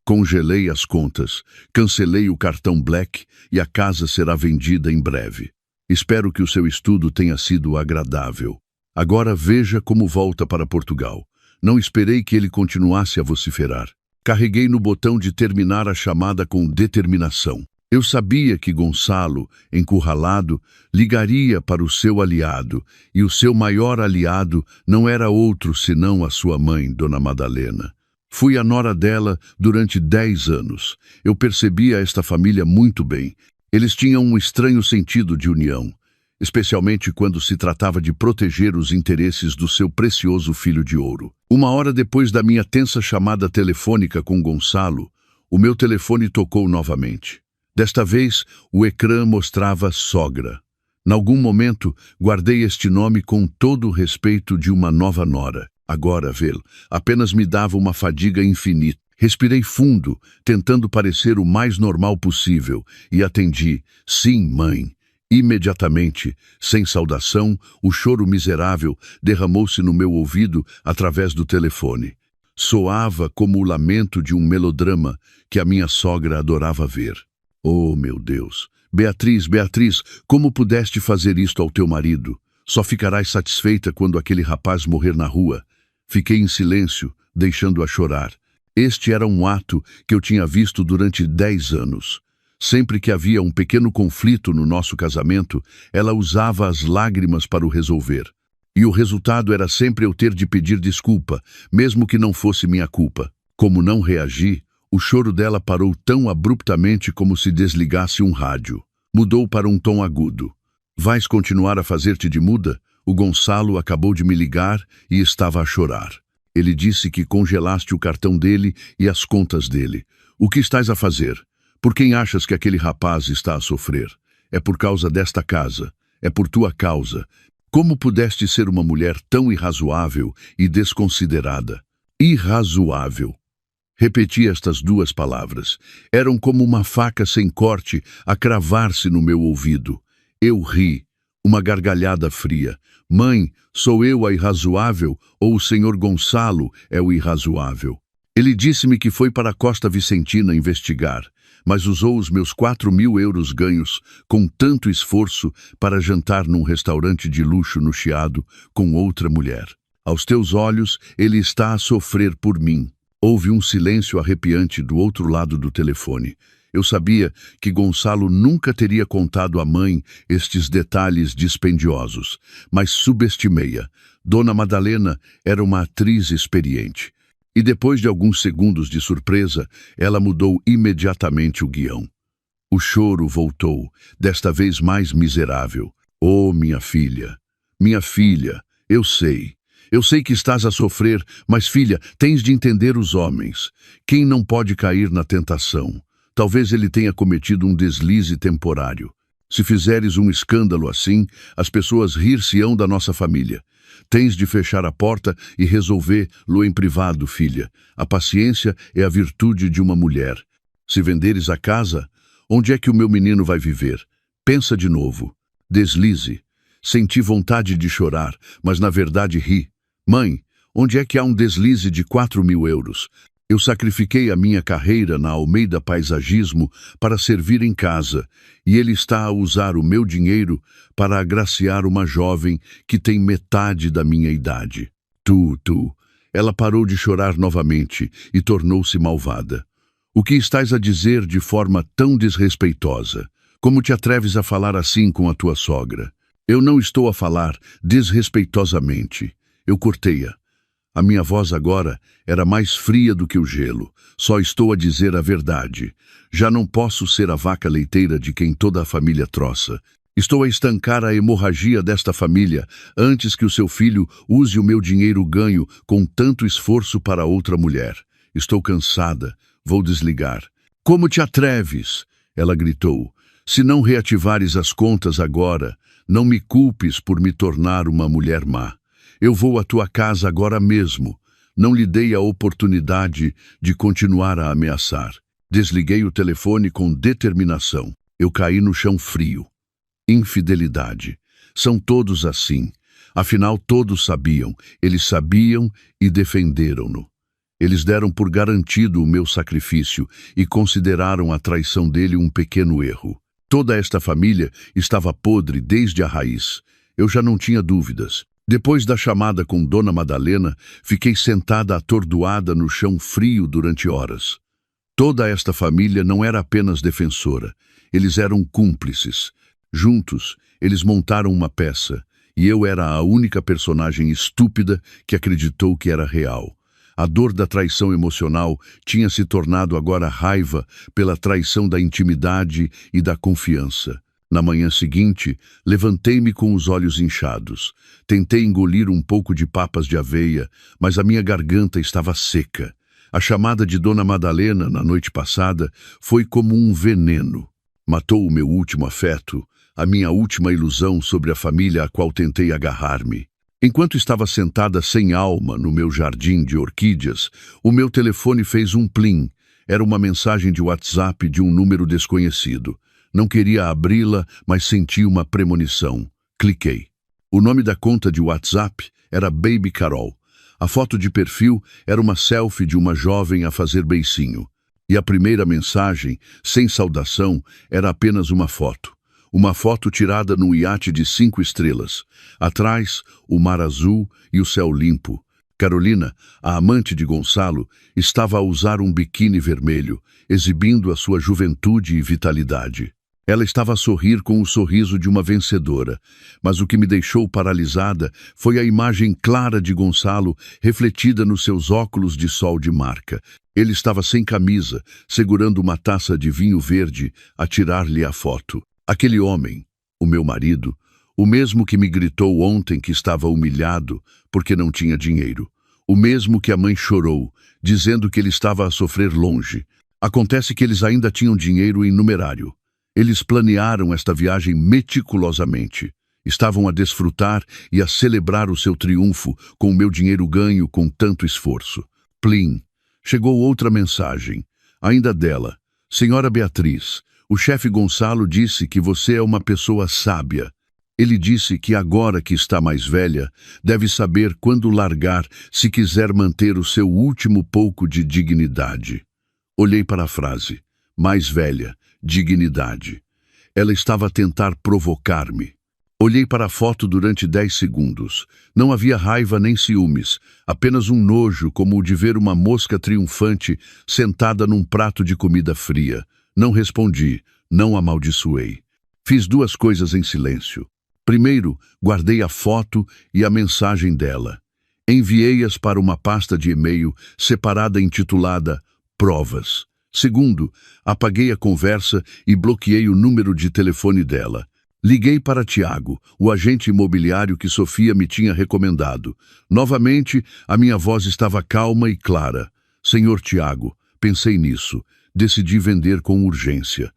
Congelei as contas, cancelei o cartão Black e a casa será vendida em breve. Espero que o seu estudo tenha sido agradável. Agora veja como volta para Portugal. Não esperei que ele continuasse a vociferar. Carreguei no botão de terminar a chamada com determinação. Eu sabia que Gonçalo, encurralado, ligaria para o seu aliado, e o seu maior aliado não era outro senão a sua mãe, Dona Madalena. Fui a nora dela durante 10 anos. Eu percebia esta família muito bem. Eles tinham um estranho sentido de união, especialmente quando se tratava de proteger os interesses do seu precioso filho de ouro. 1 hora depois da minha tensa chamada telefônica com Gonçalo, o meu telefone tocou novamente. Desta vez, o ecrã mostrava sogra. Em algum momento, guardei este nome com todo o respeito de uma nova nora. Agora, vê-lo, apenas me dava uma fadiga infinita. Respirei fundo, tentando parecer o mais normal possível, e atendi. Sim, mãe. Imediatamente, sem saudação, o choro miserável derramou-se no meu ouvido através do telefone. Soava como o lamento de um melodrama que a minha sogra adorava ver. Oh, meu Deus! Beatriz, Beatriz, como pudeste fazer isto ao teu marido? Só ficarás satisfeita quando aquele rapaz morrer na rua. Fiquei em silêncio, deixando-a chorar. Este era um ato que eu tinha visto durante 10 anos. Sempre que havia um pequeno conflito no nosso casamento, ela usava as lágrimas para o resolver. E o resultado era sempre eu ter de pedir desculpa, mesmo que não fosse minha culpa. Como não reagi, o choro dela parou tão abruptamente como se desligasse um rádio. Mudou para um tom agudo. Vais continuar a fazer-te de muda? O Gonçalo acabou de me ligar e estava a chorar. Ele disse que congelaste o cartão dele e as contas dele. O que estás a fazer? Por quem achas que aquele rapaz está a sofrer? É por causa desta casa. É por tua causa. Como pudeste ser uma mulher tão irrazoável e desconsiderada? Irrazoável. Repeti estas 2 palavras. Eram como uma faca sem corte a cravar-se no meu ouvido. Eu ri. Uma gargalhada fria. Mãe, sou eu a irrazoável ou o senhor Gonçalo é o irrazoável? Ele disse-me que foi para a Costa Vicentina investigar, mas usou os meus 4.000 euros ganhos com tanto esforço para jantar num restaurante de luxo no Chiado com outra mulher. Aos teus olhos, ele está a sofrer por mim. Houve um silêncio arrepiante do outro lado do telefone. Eu sabia que Gonçalo nunca teria contado à mãe estes detalhes dispendiosos, mas subestimei-a. Dona Madalena era uma atriz experiente. E depois de alguns segundos de surpresa, ela mudou imediatamente o guião. O choro voltou, desta vez mais miserável. Oh, minha filha, eu sei. Eu sei que estás a sofrer, mas filha, tens de entender os homens. Quem não pode cair na tentação? Talvez ele tenha cometido um deslize temporário. Se fizeres um escândalo assim, as pessoas rir-se-ão da nossa família. Tens de fechar a porta e resolver-lo em privado, filha. A paciência é a virtude de uma mulher. Se venderes a casa, onde é que o meu menino vai viver? Pensa de novo. Deslize. Senti vontade de chorar, mas na verdade ri. Mãe, onde é que há um deslize de 4.000 euros? Eu sacrifiquei a minha carreira na Almeida Paisagismo para servir em casa, e ele está a usar o meu dinheiro para agraciar uma jovem que tem metade da minha idade. Ela parou de chorar novamente e tornou-se malvada. O que estás a dizer de forma tão desrespeitosa? Como te atreves a falar assim com a tua sogra? Eu não estou a falar desrespeitosamente. Eu cortei-a. A minha voz agora era mais fria do que o gelo. Só estou a dizer a verdade. Já não posso ser a vaca leiteira de quem toda a família troça. Estou a estancar a hemorragia desta família antes que o seu filho use o meu dinheiro ganho com tanto esforço para outra mulher. Estou cansada. Vou desligar. Como te atreves? Ela gritou. Se não reativares as contas agora, não me culpes por me tornar uma mulher má. Eu vou à tua casa agora mesmo. Não lhe dei a oportunidade de continuar a ameaçar. Desliguei o telefone com determinação. Eu caí no chão frio. Infidelidade. São todos assim. Afinal, todos sabiam. Eles sabiam e defenderam-no. Eles deram por garantido o meu sacrifício e consideraram a traição dele um pequeno erro. Toda esta família estava podre desde a raiz. Eu já não tinha dúvidas. Depois da chamada com Dona Madalena, fiquei sentada atordoada no chão frio durante horas. Toda esta família não era apenas defensora. Eles eram cúmplices. Juntos, eles montaram uma peça, e eu era a única personagem estúpida que acreditou que era real. A dor da traição emocional tinha se tornado agora raiva pela traição da intimidade e da confiança. Na manhã seguinte, levantei-me com os olhos inchados. Tentei engolir um pouco de papas de aveia, mas a minha garganta estava seca. A chamada de Dona Madalena, na noite passada, foi como um veneno. Matou o meu último afeto, a minha última ilusão sobre a família a qual tentei agarrar-me. Enquanto estava sentada sem alma no meu jardim de orquídeas, o meu telefone fez um plim. Era uma mensagem de WhatsApp de um número desconhecido. Não queria abri-la, mas senti uma premonição. Cliquei. O nome da conta de WhatsApp era Baby Carol. A foto de perfil era uma selfie de uma jovem a fazer beicinho. E a primeira mensagem, sem saudação, era apenas uma foto. Uma foto tirada num iate de 5 estrelas. Atrás, o mar azul e o céu limpo. Carolina, a amante de Gonçalo, estava a usar um biquíni vermelho, exibindo a sua juventude e vitalidade. Ela estava a sorrir com o sorriso de uma vencedora, mas o que me deixou paralisada foi a imagem clara de Gonçalo refletida nos seus óculos de sol de marca. Ele estava sem camisa, segurando uma taça de vinho verde, a tirar-lhe a foto. Aquele homem, o meu marido, o mesmo que me gritou ontem que estava humilhado porque não tinha dinheiro. O mesmo que a mãe chorou, dizendo que ele estava a sofrer longe. Acontece que eles ainda tinham dinheiro em numerário. Eles planearam esta viagem meticulosamente. Estavam a desfrutar e a celebrar o seu triunfo com o meu dinheiro ganho com tanto esforço. Plim. Chegou outra mensagem, ainda dela. Senhora Beatriz, o chefe Gonçalo disse que você é uma pessoa sábia. Ele disse que agora que está mais velha, deve saber quando largar se quiser manter o seu último pouco de dignidade. Olhei para a frase. Mais velha, dignidade. Ela estava a tentar provocar-me. Olhei para a foto durante 10 segundos. Não havia raiva nem ciúmes, apenas um nojo como o de ver uma mosca triunfante sentada num prato de comida fria. Não respondi, não amaldiçoei. Fiz 2 coisas em silêncio. Primeiro, guardei a foto e a mensagem dela. Enviei-as para uma pasta de e-mail separada intitulada Provas. Segundo, apaguei a conversa e bloqueei o número de telefone dela. Liguei para Tiago, o agente imobiliário que Sofia me tinha recomendado. Novamente, a minha voz estava calma e clara. Senhor Tiago, pensei nisso. Decidi vender com urgência.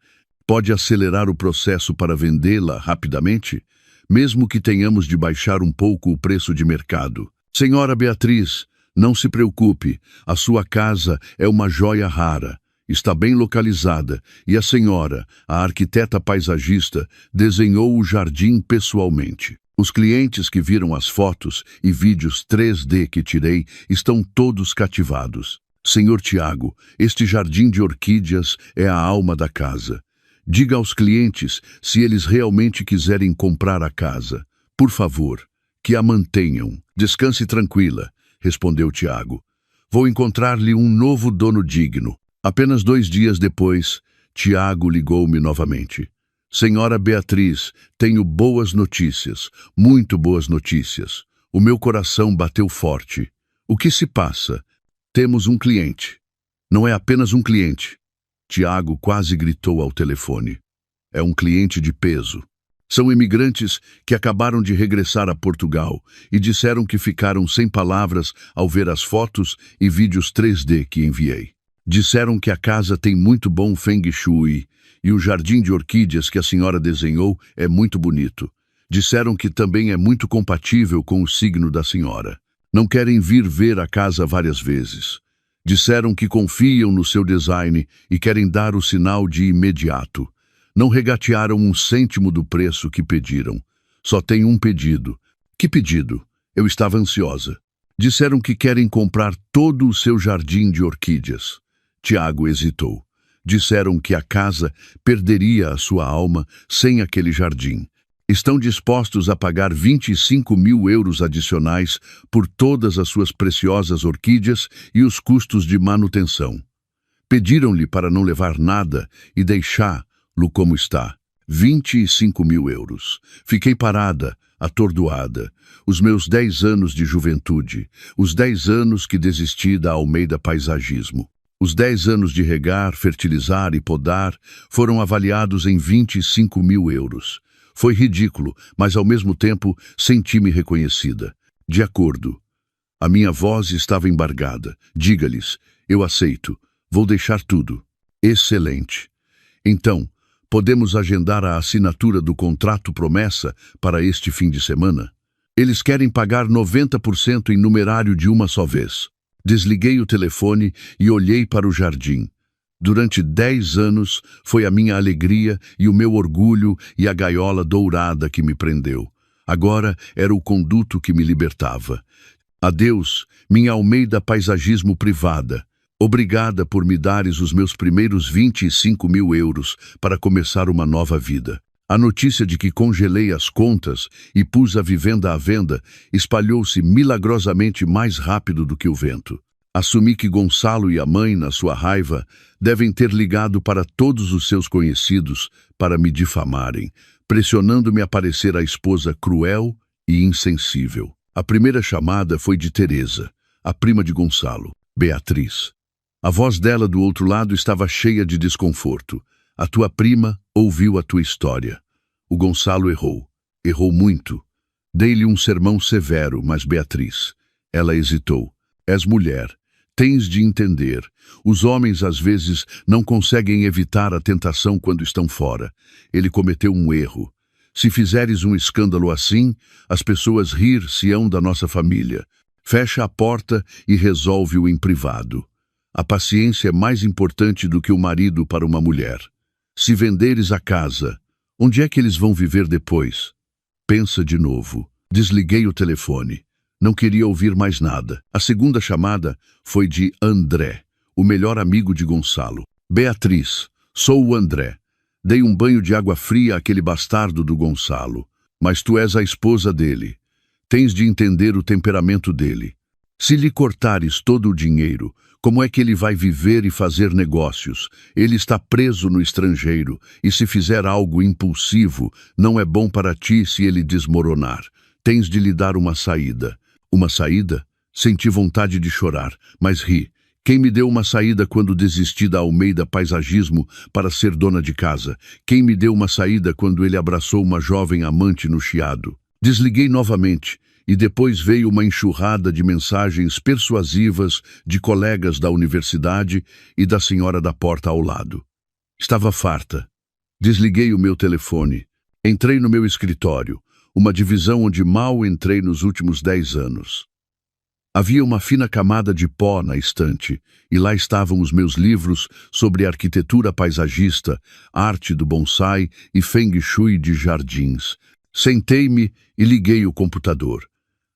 Pode acelerar o processo para vendê-la rapidamente? Mesmo que tenhamos de baixar um pouco o preço de mercado. Senhora Beatriz, não se preocupe. A sua casa é uma joia rara. Está bem localizada e a senhora, a arquiteta paisagista, desenhou o jardim pessoalmente. Os clientes que viram as fotos e vídeos 3D que tirei estão todos cativados. Senhor Tiago, este jardim de orquídeas é a alma da casa. Diga aos clientes se eles realmente quiserem comprar a casa. Por favor, que a mantenham. Descanse tranquila, respondeu Tiago. Vou encontrar-lhe um novo dono digno. Apenas 2 dias depois, Tiago ligou-me novamente. Senhora Beatriz, tenho boas notícias, muito boas notícias. O meu coração bateu forte. O que se passa? Temos um cliente. Não é apenas um cliente. Tiago quase gritou ao telefone. É um cliente de peso. São imigrantes que acabaram de regressar a Portugal e disseram que ficaram sem palavras ao ver as fotos e vídeos 3D que enviei. Disseram que a casa tem muito bom Feng Shui e o jardim de orquídeas que a senhora desenhou é muito bonito. Disseram que também é muito compatível com o signo da senhora. Não querem vir ver a casa várias vezes. Disseram que confiam no seu design e querem dar o sinal de imediato. Não regatearam um cêntimo do preço que pediram. Só tem um pedido. Que pedido? Eu estava ansiosa. Disseram que querem comprar todo o seu jardim de orquídeas. Tiago hesitou. Disseram que a casa perderia a sua alma sem aquele jardim. Estão dispostos a pagar 25.000 euros adicionais por todas as suas preciosas orquídeas e os custos de manutenção. Pediram-lhe para não levar nada e deixá-lo como está. 25.000 euros. Fiquei parada, atordoada. Os meus 10 anos de juventude, os 10 anos que desisti da Almeida Paisagismo. Os 10 anos de regar, fertilizar e podar foram avaliados em 25.000 euros. Foi ridículo, mas ao mesmo tempo senti-me reconhecida. De acordo. A minha voz estava embargada. Diga-lhes, eu aceito. Vou deixar tudo. Excelente. Então, podemos agendar a assinatura do contrato promessa para este fim de semana? Eles querem pagar 90% em numerário de uma só vez. Desliguei o telefone e olhei para o jardim. Durante 10 anos foi a minha alegria e o meu orgulho e a gaiola dourada que me prendeu. Agora era o conduto que me libertava. Adeus, minha Almeida Paisagismo privada. Obrigada por me dares os meus primeiros 25.000 euros para começar uma nova vida. A notícia de que congelei as contas e pus a vivenda à venda espalhou-se milagrosamente mais rápido do que o vento. Assumi que Gonçalo e a mãe, na sua raiva, devem ter ligado para todos os seus conhecidos para me difamarem, pressionando-me a parecer a esposa cruel e insensível. A primeira chamada foi de Teresa, a prima de Gonçalo, Beatriz. A voz dela do outro lado estava cheia de desconforto. A tua prima ouviu a tua história. O Gonçalo errou. Errou muito. Dei-lhe um sermão severo, mas Beatriz. Ela hesitou. És mulher. Tens de entender. Os homens às vezes não conseguem evitar a tentação quando estão fora. Ele cometeu um erro. Se fizeres um escândalo assim, as pessoas rir-se-ão da nossa família. Fecha a porta e resolve-o em privado. A paciência é mais importante do que o marido para uma mulher. Se venderes a casa, onde é que eles vão viver depois? Pensa de novo. Desliguei o telefone. Não queria ouvir mais nada. A segunda chamada foi de André, o melhor amigo de Gonçalo. Beatriz, sou o André. Dei um banho de água fria àquele bastardo do Gonçalo. Mas tu és a esposa dele. Tens de entender o temperamento dele. Se lhe cortares todo o dinheiro, como é que ele vai viver e fazer negócios? Ele está preso no estrangeiro, e se fizer algo impulsivo, não é bom para ti se ele desmoronar. Tens de lhe dar uma saída. Uma saída? Senti vontade de chorar, mas ri. Quem me deu uma saída quando desisti da Almeida Paisagismo para ser dona de casa? Quem me deu uma saída quando ele abraçou uma jovem amante no Chiado? Desliguei novamente, e depois veio uma enxurrada de mensagens persuasivas de colegas da universidade e da senhora da porta ao lado. Estava farta. Desliguei o meu telefone. Entrei no meu escritório, uma divisão onde mal entrei nos últimos 10 anos. Havia uma fina camada de pó na estante, e lá estavam os meus livros sobre arquitetura paisagista, arte do bonsai e feng shui de jardins. Sentei-me e liguei o computador.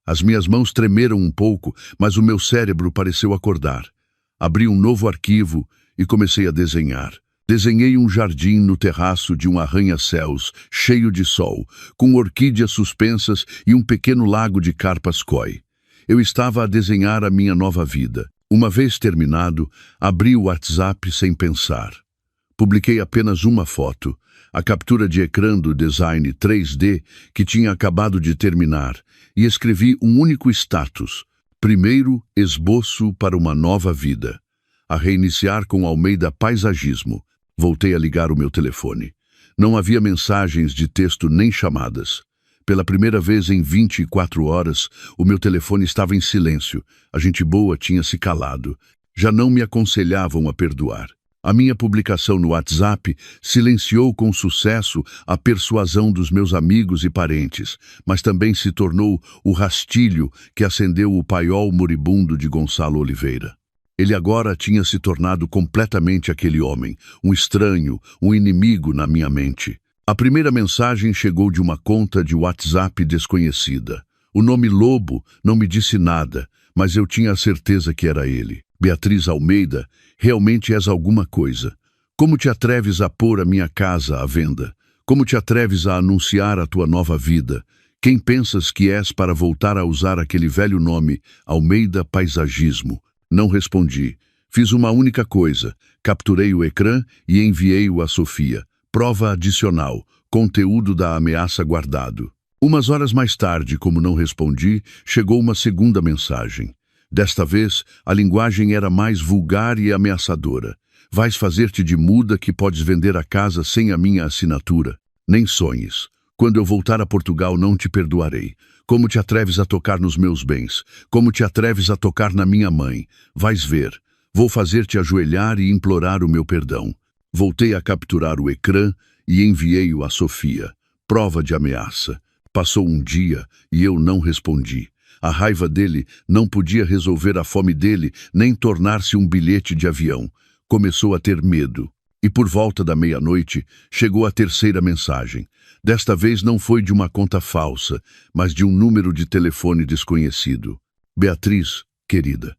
As minhas mãos tremeram um pouco, mas o meu cérebro pareceu acordar. Abri um novo arquivo e comecei a desenhar. Desenhei um jardim no terraço de um arranha-céus, cheio de sol, com orquídeas suspensas e um pequeno lago de carpas koi. Eu estava a desenhar a minha nova vida. Uma vez terminado, abri o WhatsApp sem pensar. Publiquei apenas uma foto, a captura de ecrã do design 3D que tinha acabado de terminar, e escrevi um único status: primeiro esboço para uma nova vida. A reiniciar com Almeida Paisagismo. Voltei a ligar o meu telefone. Não havia mensagens de texto nem chamadas. Pela primeira vez em 24 horas, o meu telefone estava em silêncio. A gente boa tinha se calado. Já não me aconselhavam a perdoar. A minha publicação no WhatsApp silenciou com sucesso a persuasão dos meus amigos e parentes, mas também se tornou o rastilho que acendeu o paiol moribundo de Gonçalo Oliveira. Ele agora tinha se tornado completamente aquele homem, um estranho, um inimigo na minha mente. A primeira mensagem chegou de uma conta de WhatsApp desconhecida. O nome Lobo não me disse nada, mas eu tinha a certeza que era ele. Beatriz Almeida, realmente és alguma coisa. Como te atreves a pôr a minha casa à venda? Como te atreves a anunciar a tua nova vida? Quem pensas que és para voltar a usar aquele velho nome, Almeida Paisagismo? Não respondi. Fiz uma única coisa. Capturei o ecrã e enviei-o a Sofia. Prova adicional. Conteúdo da ameaça guardado. Umas horas mais tarde, como não respondi, chegou uma segunda mensagem. Desta vez, a linguagem era mais vulgar e ameaçadora. Vais fazer-te de muda que podes vender a casa sem a minha assinatura. Nem sonhes. Quando eu voltar a Portugal não te perdoarei. Como te atreves a tocar nos meus bens? Como te atreves a tocar na minha mãe? Vais ver. Vou fazer-te ajoelhar e implorar o meu perdão. Voltei a capturar o ecrã e enviei-o a Sofia. Prova de ameaça. Passou um dia e eu não respondi. A raiva dele não podia resolver a fome dele, nem tornar-se um bilhete de avião. Começou a ter medo. E por volta da meia-noite, chegou a terceira mensagem. Desta vez não foi de uma conta falsa, mas de um número de telefone desconhecido. Beatriz, querida.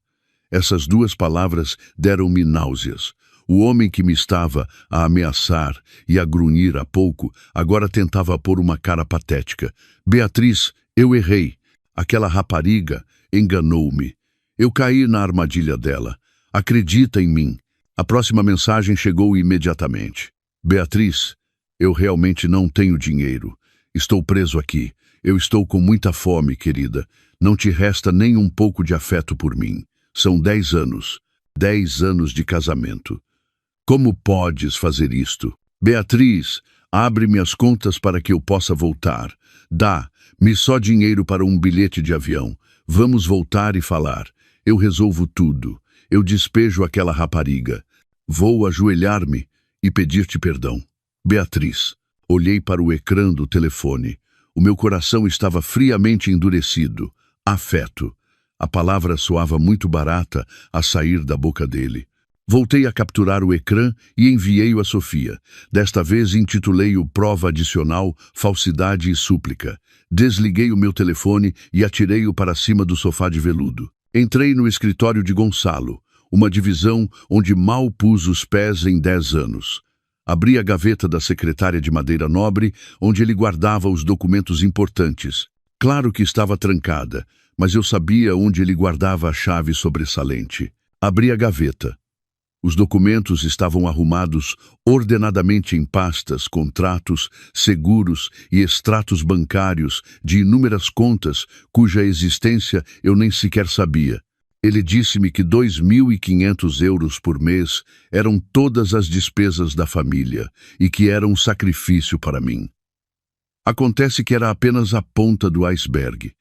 Essas duas palavras deram-me náuseas. O homem que me estava a ameaçar e a grunhir há pouco, agora tentava pôr uma cara patética. Beatriz, eu errei. Aquela rapariga enganou-me. Eu caí na armadilha dela. Acredita em mim. A próxima mensagem chegou imediatamente. Beatriz, eu realmente não tenho dinheiro. Estou preso aqui. Eu estou com muita fome, querida. Não te resta nem um pouco de afeto por mim. São 10 anos. 10 anos de casamento. Como podes fazer isto? Beatriz, abre-me as contas para que eu possa voltar. Dá-me só dinheiro para um bilhete de avião. Vamos voltar e falar. Eu resolvo tudo. Eu despejo aquela rapariga. Vou ajoelhar-me e pedir-te perdão. Beatriz, olhei para o ecrã do telefone. O meu coração estava friamente endurecido. Afeto. A palavra soava muito barata a sair da boca dele. Voltei a capturar o ecrã e enviei-o a Sofia. Desta vez intitulei-o Prova Adicional, Falsidade e Súplica. Desliguei o meu telefone e atirei-o para cima do sofá de veludo. Entrei no escritório de Gonçalo, uma divisão onde mal pus os pés em 10 anos. Abri a gaveta da secretária de madeira nobre, onde ele guardava os documentos importantes. Claro que estava trancada, mas eu sabia onde ele guardava a chave sobressalente. Abri a gaveta. Os documentos estavam arrumados ordenadamente em pastas, contratos, seguros e extratos bancários de inúmeras contas cuja existência eu nem sequer sabia. Ele disse-me que 2.500 euros por mês eram todas as despesas da família e que era um sacrifício para mim. Acontece que era apenas a ponta do iceberg.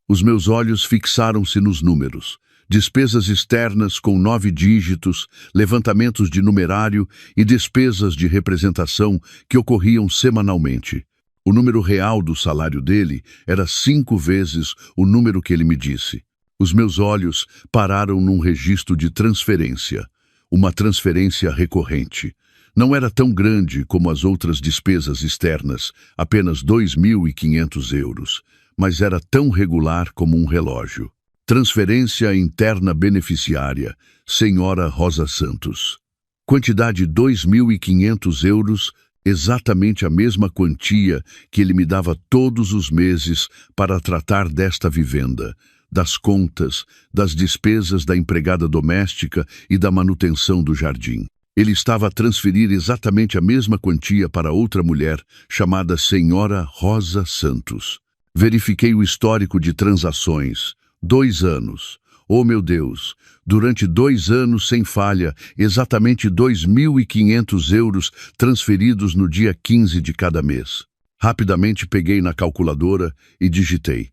Os meus olhos fixaram-se nos números. Despesas externas com 9 dígitos, levantamentos de numerário e despesas de representação que ocorriam semanalmente. O número real do salário dele era 5 vezes o número que ele me disse. Os meus olhos pararam num registro de transferência, uma transferência recorrente. Não era tão grande como as outras despesas externas, apenas 2.500 euros, mas era tão regular como um relógio. Transferência interna beneficiária, Senhora Rosa Santos. Quantidade 2.500 euros, exatamente a mesma quantia que ele me dava todos os meses para tratar desta vivenda, das contas, das despesas da empregada doméstica e da manutenção do jardim. Ele estava a transferir exatamente a mesma quantia para outra mulher, chamada Senhora Rosa Santos. Verifiquei o histórico de transações. 2 anos. Oh, meu Deus! Durante 2 anos sem falha, exatamente 2.500 euros transferidos no dia 15 de cada mês. Rapidamente peguei na calculadora e digitei.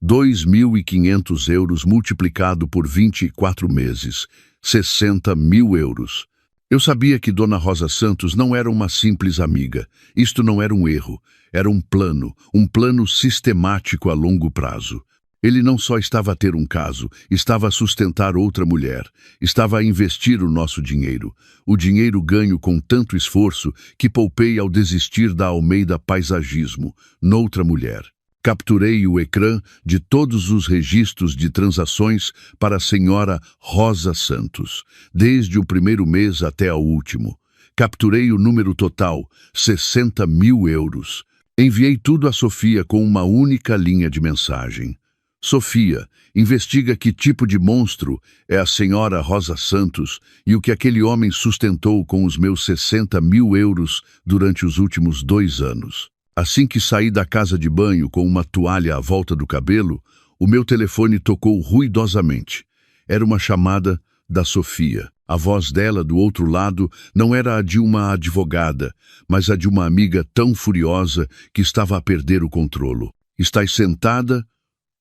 2.500 euros multiplicado por 24 meses. 60 mil euros. Eu sabia que Dona Rosa Santos não era uma simples amiga. Isto não era um erro. Era um plano sistemático a longo prazo. Ele não só estava a ter um caso, estava a sustentar outra mulher, estava a investir o nosso dinheiro. O dinheiro ganho com tanto esforço que poupei ao desistir da Almeida Paisagismo, noutra mulher. Capturei o ecrã de todos os registros de transações para a senhora Rosa Santos, desde o primeiro mês até ao último. Capturei o número total, 60 mil euros. Enviei tudo a Sofia com uma única linha de mensagem. Sofia, investiga que tipo de monstro é a senhora Rosa Santos e o que aquele homem sustentou com os meus 60 mil euros durante os últimos 2 anos. Assim que saí da casa de banho com uma toalha à volta do cabelo, o meu telefone tocou ruidosamente. Era uma chamada da Sofia. A voz dela do outro lado não era a de uma advogada, mas a de uma amiga tão furiosa que estava a perder o controlo. Estás sentada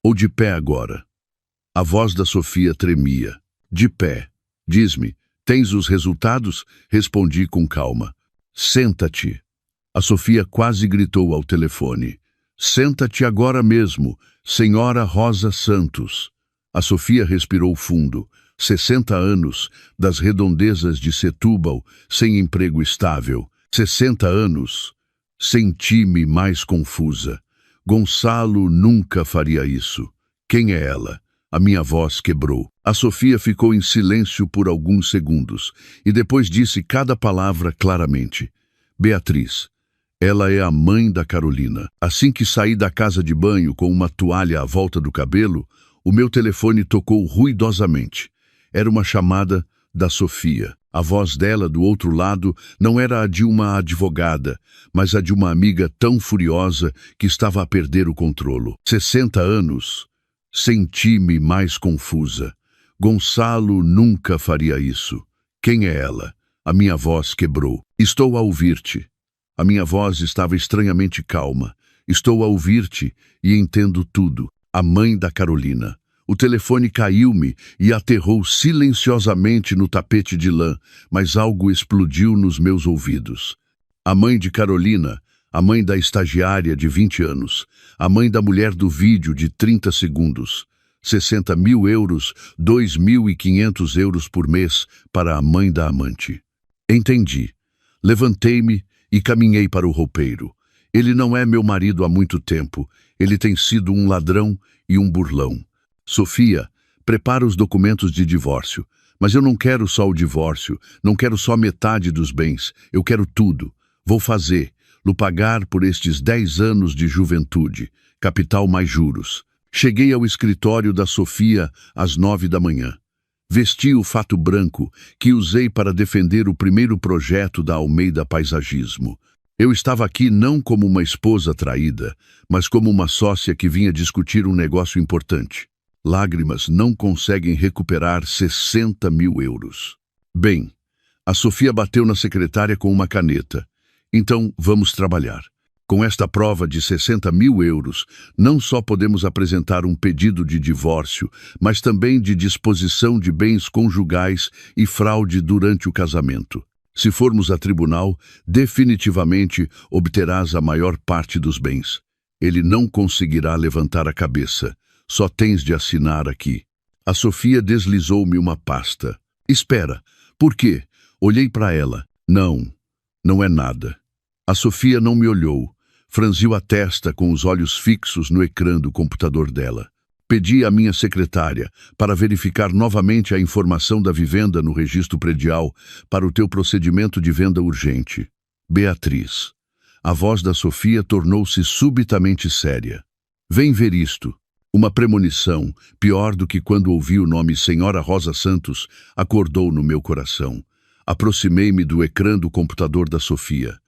ou de pé agora? A voz da Sofia tremia. De pé. Diz-me, tens os resultados? Respondi com calma. Senta-te. A Sofia quase gritou ao telefone. Senta-te agora mesmo, senhora Rosa Santos. A Sofia respirou fundo. 60 anos, das redondezas de Setúbal, sem emprego estável. 60 anos. Senti-me mais confusa. Gonçalo nunca faria isso. Quem é ela? A minha voz quebrou. A Sofia ficou em silêncio por alguns segundos e depois disse cada palavra claramente. Beatriz. Ela é a mãe da Carolina. Assim que saí da casa de banho com uma toalha à volta do cabelo, o meu telefone tocou ruidosamente. Era uma chamada da Sofia. A voz dela do outro lado não era a de uma advogada, mas a de uma amiga tão furiosa que estava a perder o controlo. 60 anos. Senti-me mais confusa. Gonçalo nunca faria isso. Quem é ela? A minha voz quebrou. Estou a ouvir-te. A minha voz estava estranhamente calma. Estou a ouvir-te e entendo tudo. A mãe da Carolina. O telefone caiu-me e aterrou silenciosamente no tapete de lã, mas algo explodiu nos meus ouvidos. A mãe de Carolina, a mãe da estagiária de 20 anos, a mãe da mulher do vídeo de 30 segundos. 60 mil euros, 2.500 euros por mês para a mãe da amante. Entendi. Levantei-me e caminhei para o roupeiro. Ele não é meu marido há muito tempo. Ele tem sido um ladrão e um burlão. Sofia, prepara os documentos de divórcio. Mas eu não quero só o divórcio, não quero só metade dos bens. Eu quero tudo. Vou fazer-lo pagar por estes 10 anos de juventude, capital mais juros. Cheguei ao escritório da Sofia às 9 da manhã. Vesti o fato branco que usei para defender o primeiro projeto da Almeida Paisagismo. Eu estava aqui não como uma esposa traída, mas como uma sócia que vinha discutir um negócio importante. Lágrimas não conseguem recuperar 60 mil euros. Bem, a Sofia bateu na secretária com uma caneta. Então, vamos trabalhar. Com esta prova de 60 mil euros, não só podemos apresentar um pedido de divórcio, mas também de disposição de bens conjugais e fraude durante o casamento. Se formos a tribunal, definitivamente obterás a maior parte dos bens. Ele não conseguirá levantar a cabeça. Só tens de assinar aqui. A Sofia deslizou-me uma pasta. Espera, por quê? Olhei para ela. Não, não é nada. A Sofia não me olhou. Franziu a testa com os olhos fixos no ecrã do computador dela. Pedi à minha secretária para verificar novamente a informação da vivenda no registro predial para o teu procedimento de venda urgente. Beatriz. A voz da Sofia tornou-se subitamente séria. Vem ver isto. Uma premonição, pior do que quando ouvi o nome Senhora Rosa Santos, acordou no meu coração. Aproximei-me do ecrã do computador da Sofia.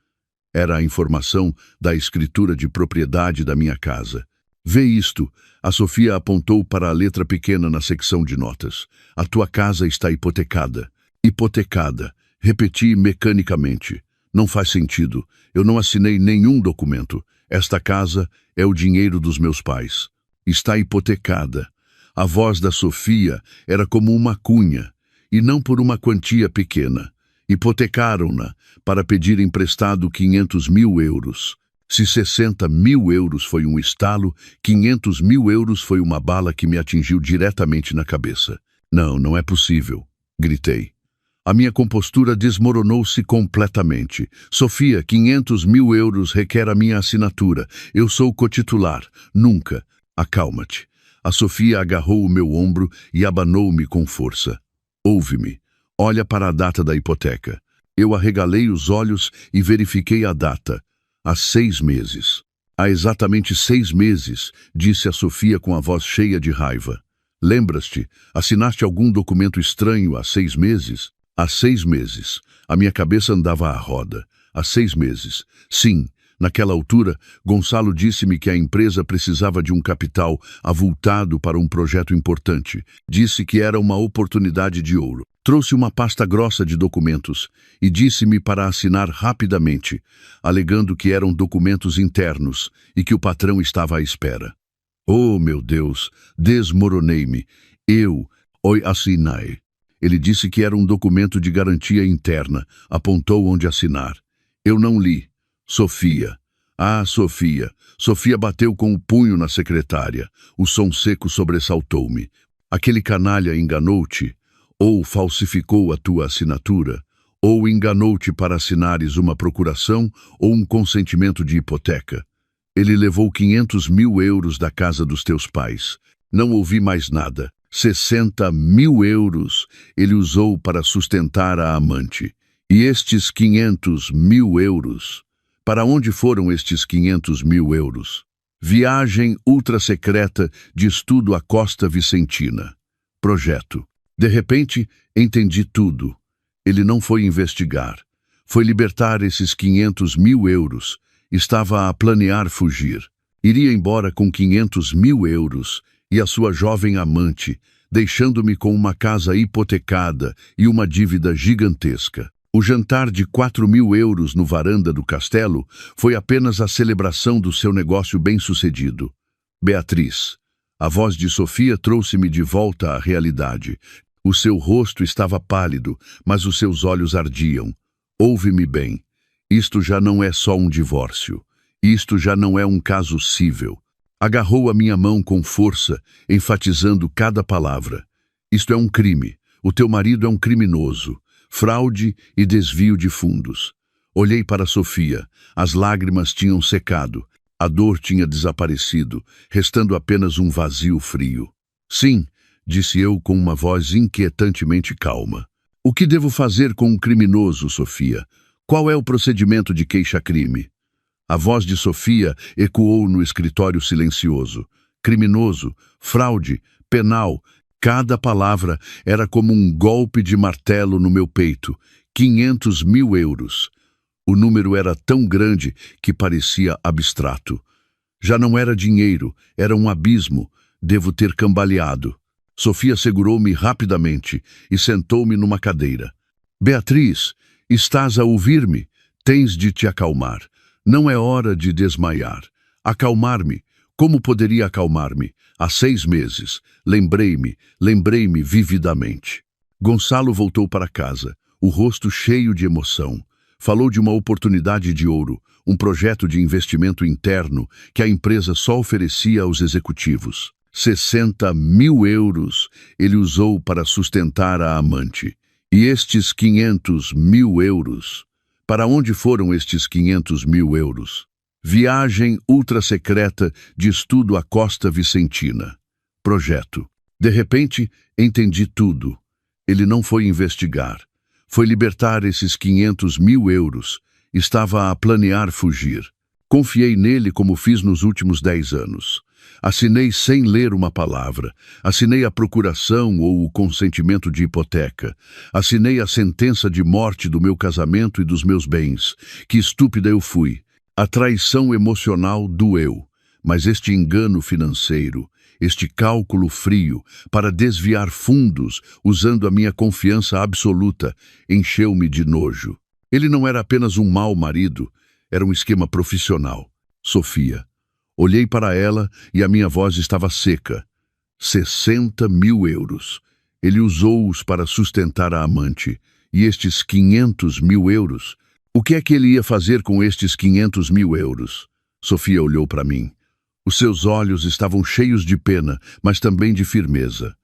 Era a informação da escritura de propriedade da minha casa. Vê isto. A Sofia apontou para a letra pequena na secção de notas. A tua casa está hipotecada. Hipotecada. Repeti mecanicamente. Não faz sentido. Eu não assinei nenhum documento. Esta casa é o dinheiro dos meus pais. Está hipotecada. A voz da Sofia era como uma cunha, e não por uma quantia pequena. Hipotecaram-na para pedir emprestado 500 mil euros. Se 60 mil euros foi um estalo, 500 mil euros foi uma bala que me atingiu diretamente na cabeça. Não, não é possível, gritei. A minha compostura desmoronou-se completamente. Sofia, 500 mil euros requer a minha assinatura. Eu sou cotitular. Nunca. Acalma-te. A Sofia agarrou o meu ombro e abanou-me com força. Ouve-me. Olha para a data da hipoteca. Eu arregalei os olhos e verifiquei a data. Há 6 meses. Há exatamente 6 meses, disse a Sofia com a voz cheia de raiva. Lembras-te? Assinaste algum documento estranho há 6 meses? Há 6 meses. A minha cabeça andava à roda. Há 6 meses. Sim, naquela altura, Gonçalo disse-me que a empresa precisava de um capital avultado para um projeto importante. Disse que era uma oportunidade de ouro. Trouxe uma pasta grossa de documentos e disse-me para assinar rapidamente, alegando que eram documentos internos e que o patrão estava à espera. Oh, meu Deus! Desmoronei-me. Eu assinei. Ele disse que era um documento de garantia interna. Apontou onde assinar. Eu não li. Sofia. Ah, Sofia. Sofia bateu com o punho na secretária. O som seco sobressaltou-me. Aquele canalha enganou-te? Ou falsificou a tua assinatura? Ou enganou-te para assinares uma procuração ou um consentimento de hipoteca? Ele levou 500 mil euros da casa dos teus pais. Não ouvi mais nada. 60 mil euros ele usou para sustentar a amante. E estes 500 mil euros? Para onde foram estes 500 mil euros? Viagem ultra-secreta de estudo à Costa Vicentina. Projeto. De repente, entendi tudo. Ele não foi investigar. Foi libertar esses 500 mil euros. Estava a planear fugir. Iria embora com 500 mil euros e a sua jovem amante, deixando-me com uma casa hipotecada e uma dívida gigantesca. O jantar de 4 mil euros no varanda do castelo foi apenas a celebração do seu negócio bem-sucedido. Beatriz. A voz de Sofia trouxe-me de volta à realidade. O seu rosto estava pálido, mas os seus olhos ardiam. Ouve-me bem. Isto já não é só um divórcio. Isto já não é um caso cível. Agarrou a minha mão com força, enfatizando cada palavra. Isto é um crime. O teu marido é um criminoso. Fraude e desvio de fundos. Olhei para Sofia. As lágrimas tinham secado. A dor tinha desaparecido, restando apenas um vazio frio. Sim, disse eu com uma voz inquietantemente calma. O que devo fazer com um criminoso, Sofia? Qual é o procedimento de queixa-crime? A voz de Sofia ecoou no escritório silencioso. Criminoso, fraude, penal. Cada palavra era como um golpe de martelo no meu peito. 500 mil euros. O número era tão grande que parecia abstrato. Já não era dinheiro, era um abismo. Devo ter cambaleado. Sofia segurou-me rapidamente e sentou-me numa cadeira. Beatriz, estás a ouvir-me? Tens de te acalmar. Não é hora de desmaiar. Acalmar-me. Como poderia acalmar-me? Há 6 meses. Lembrei-me vividamente. Gonçalo voltou para casa, o rosto cheio de emoção. Falou de uma oportunidade de ouro, um projeto de investimento interno que a empresa só oferecia aos executivos. 60 mil euros ele usou para sustentar a amante. E estes 500 mil euros? Para onde foram estes 500 mil euros? Viagem ultra-secreta de estudo à Costa Vicentina. Projeto. De repente, entendi tudo. Ele não foi investigar. Foi libertar esses 500 mil euros. Estava a planear fugir. Confiei nele como fiz nos últimos 10 anos. Assinei sem ler uma palavra. Assinei a procuração ou o consentimento de hipoteca. Assinei a sentença de morte do meu casamento e dos meus bens. Que estúpida eu fui. A traição emocional doeu, mas este engano financeiro, este cálculo frio para desviar fundos usando a minha confiança absoluta, encheu-me de nojo. Ele não era apenas um mau marido, era um esquema profissional. Sofia. Olhei para ela e a minha voz estava seca. 60 mil euros. Ele usou-os para sustentar a amante. E estes 500 mil euros? O que é que ele ia fazer com estes 500 mil euros? Sofia olhou para mim. Os seus olhos estavam cheios de pena, mas também de firmeza.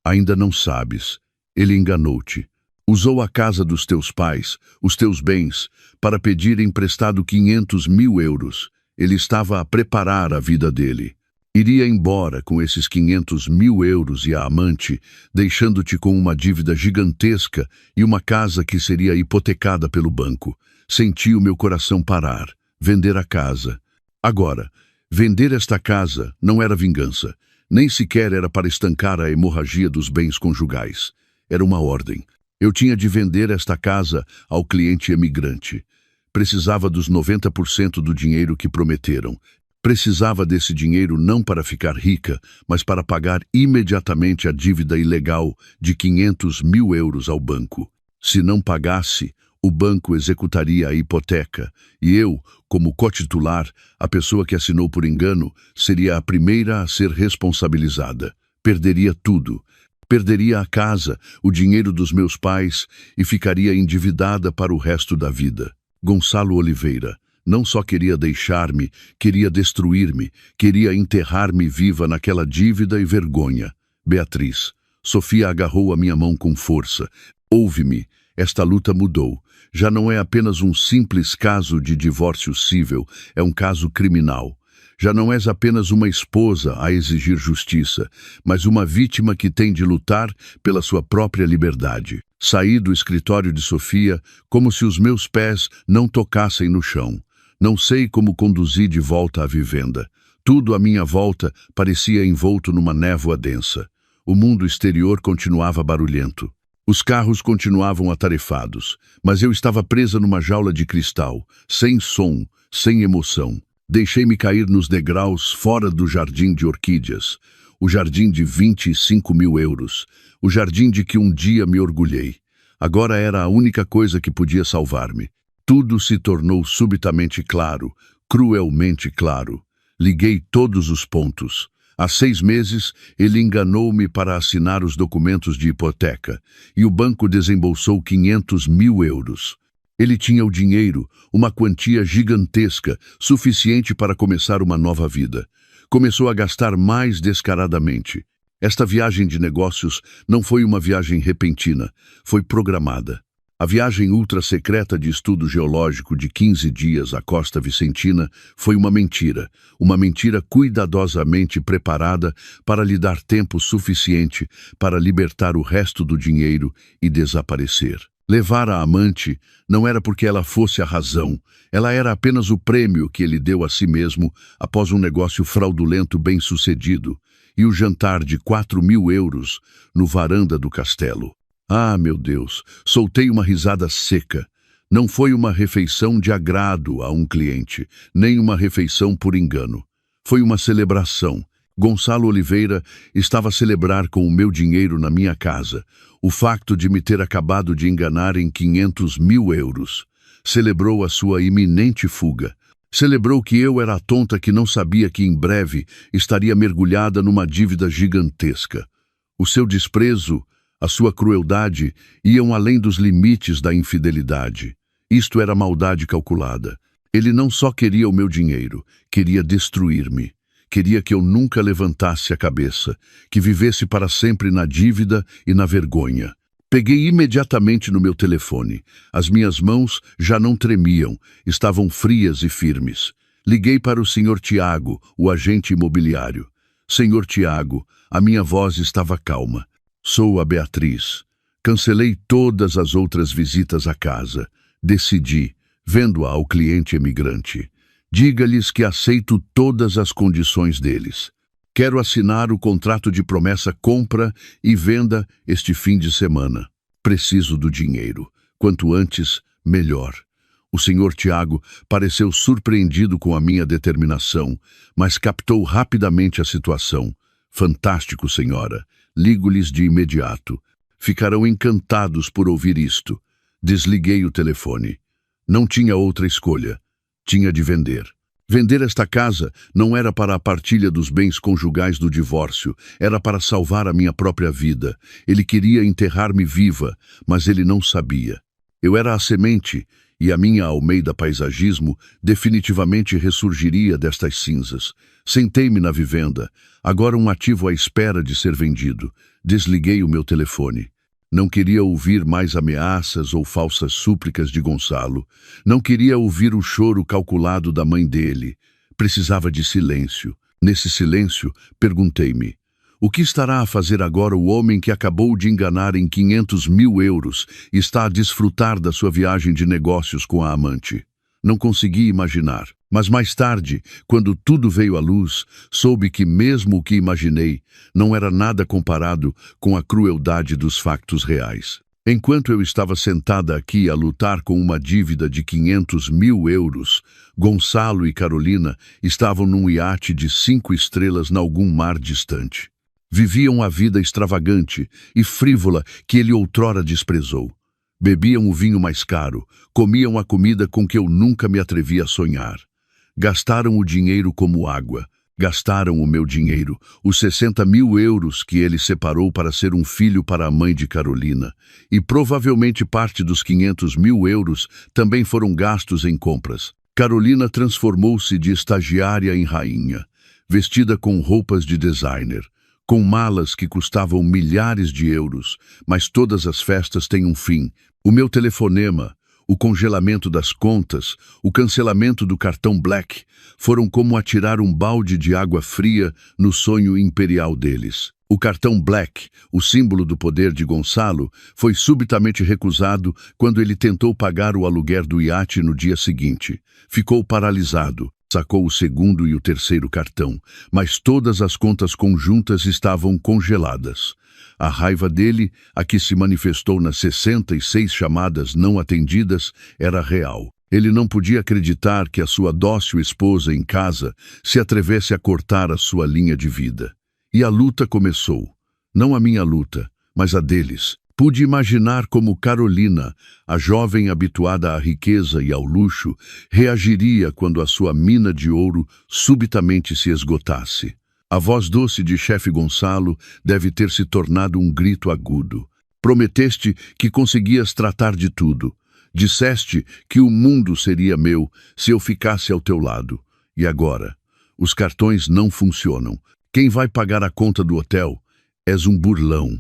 Ainda não sabes. Ele enganou-te. Usou a casa dos teus pais, os teus bens, para pedir emprestado 500 mil euros. Ele estava a preparar a vida dele. Iria embora com esses 500 mil euros e a amante, deixando-te com uma dívida gigantesca e uma casa que seria hipotecada pelo banco. Senti o meu coração parar, vender a casa. Agora, vender esta casa não era vingança, nem sequer era para estancar a hemorragia dos bens conjugais. Era uma ordem. Eu tinha de vender esta casa ao cliente emigrante. Precisava dos 90% do dinheiro que prometeram. Precisava desse dinheiro não para ficar rica, mas para pagar imediatamente a dívida ilegal de 500 mil euros ao banco. Se não pagasse, o banco executaria a hipoteca e eu, como cotitular, a pessoa que assinou por engano, seria a primeira a ser responsabilizada. Perderia tudo. Perderia a casa, o dinheiro dos meus pais e ficaria endividada para o resto da vida. Gonçalo Oliveira não só queria deixar-me, queria destruir-me, queria enterrar-me viva naquela dívida e vergonha. Beatriz. Sofia agarrou a minha mão com força. Ouve-me. Esta luta mudou. Já não é apenas um simples caso de divórcio cível, é um caso criminal. Já não és apenas uma esposa a exigir justiça, mas uma vítima que tem de lutar pela sua própria liberdade. Saí do escritório de Sofia como se os meus pés não tocassem no chão. Não sei como conduzi de volta à vivenda. Tudo à minha volta parecia envolto numa névoa densa. O mundo exterior continuava barulhento. Os carros continuavam atarefados, mas eu estava presa numa jaula de cristal, sem som, sem emoção. Deixei-me cair nos degraus fora do jardim de orquídeas, o jardim de 25 mil euros, o jardim de que um dia me orgulhei. Agora era a única coisa que podia salvar-me. Tudo se tornou subitamente claro, cruelmente claro. Liguei todos os pontos. Há 6 meses, ele enganou-me para assinar os documentos de hipoteca, e o banco desembolsou 500 mil euros. Ele tinha o dinheiro, uma quantia gigantesca, suficiente para começar uma nova vida. Começou a gastar mais descaradamente. Esta viagem de negócios não foi uma viagem repentina, foi programada. A viagem ultra-secreta de estudo geológico de 15 dias à Costa Vicentina foi uma mentira cuidadosamente preparada para lhe dar tempo suficiente para libertar o resto do dinheiro e desaparecer. Levar a amante não era porque ela fosse a razão, ela era apenas o prêmio que ele deu a si mesmo após um negócio fraudulento bem-sucedido e o jantar de 4 mil euros no varanda do castelo. Ah, meu Deus, soltei uma risada seca. Não foi uma refeição de agrado a um cliente, nem uma refeição por engano. Foi uma celebração. Gonçalo Oliveira estava a celebrar com o meu dinheiro na minha casa o facto de me ter acabado de enganar em 500 mil euros. Celebrou a sua iminente fuga. Celebrou que eu era a tonta que não sabia que em breve estaria mergulhada numa dívida gigantesca. O seu desprezo, a sua crueldade iam além dos limites da infidelidade. Isto era maldade calculada. Ele não só queria o meu dinheiro, queria destruir-me. Queria que eu nunca levantasse a cabeça, que vivesse para sempre na dívida e na vergonha. Peguei imediatamente no meu telefone. As minhas mãos já não tremiam, estavam frias e firmes. Liguei para o Sr. Tiago, o agente imobiliário. Senhor Tiago, a minha voz estava calma. Sou a Beatriz. Cancelei todas as outras visitas à casa. Decidi, vendo-a ao cliente emigrante. Diga-lhes que aceito todas as condições deles. Quero assinar o contrato de promessa compra e venda este fim de semana. Preciso do dinheiro. Quanto antes, melhor. O Sr. Tiago pareceu surpreendido com a minha determinação, mas captou rapidamente a situação. Fantástico, senhora. Ligo-lhes de imediato. Ficarão encantados por ouvir isto. Desliguei o telefone. Não tinha outra escolha. Tinha de vender. Vender esta casa não era para a partilha dos bens conjugais do divórcio, era para salvar a minha própria vida. Ele queria enterrar-me viva, mas ele não sabia. Eu era a semente, e a minha Almeida Paisagismo definitivamente ressurgiria destas cinzas. Sentei-me na vivenda, agora um ativo à espera de ser vendido. Desliguei o meu telefone. Não queria ouvir mais ameaças ou falsas súplicas de Gonçalo. Não queria ouvir o choro calculado da mãe dele. Precisava de silêncio. Nesse silêncio, perguntei-me: o que estará a fazer agora o homem que acabou de enganar em 500 mil euros e está a desfrutar da sua viagem de negócios com a amante? Não consegui imaginar. Mas mais tarde, quando tudo veio à luz, soube que mesmo o que imaginei não era nada comparado com a crueldade dos factos reais. Enquanto eu estava sentada aqui a lutar com uma dívida de 500 mil euros, Gonçalo e Carolina estavam num iate de 5 estrelas nalgum mar distante. Viviam a vida extravagante e frívola que ele outrora desprezou. Bebiam o vinho mais caro, comiam a comida com que eu nunca me atrevi a sonhar. Gastaram o dinheiro como água. Gastaram o meu dinheiro, os 60 mil euros que ele separou para ser um filho para a mãe de Carolina. E provavelmente parte dos 500 mil euros também foram gastos em compras. Carolina transformou-se de estagiária em rainha, vestida com roupas de designer, com malas que custavam milhares de euros, mas todas as festas têm um fim. O meu telefonema, o congelamento das contas, o cancelamento do cartão Black foram como atirar um balde de água fria no sonho imperial deles. O cartão Black, o símbolo do poder de Gonçalo, foi subitamente recusado quando ele tentou pagar o aluguer do iate no dia seguinte. Ficou paralisado. Sacou o segundo e o terceiro cartão, mas todas as contas conjuntas estavam congeladas. A raiva dele, a que se manifestou nas 66 chamadas não atendidas, era real. Ele não podia acreditar que a sua dócil esposa em casa se atrevesse a cortar a sua linha de vida. E a luta começou. Não a minha luta, mas a deles. Pude imaginar como Carolina, a jovem habituada à riqueza e ao luxo, reagiria quando a sua mina de ouro subitamente se esgotasse. A voz doce de chefe Gonçalo deve ter se tornado um grito agudo. Prometeste que conseguias tratar de tudo. Disseste que o mundo seria meu se eu ficasse ao teu lado. E agora? Os cartões não funcionam. Quem vai pagar a conta do hotel? És um burlão.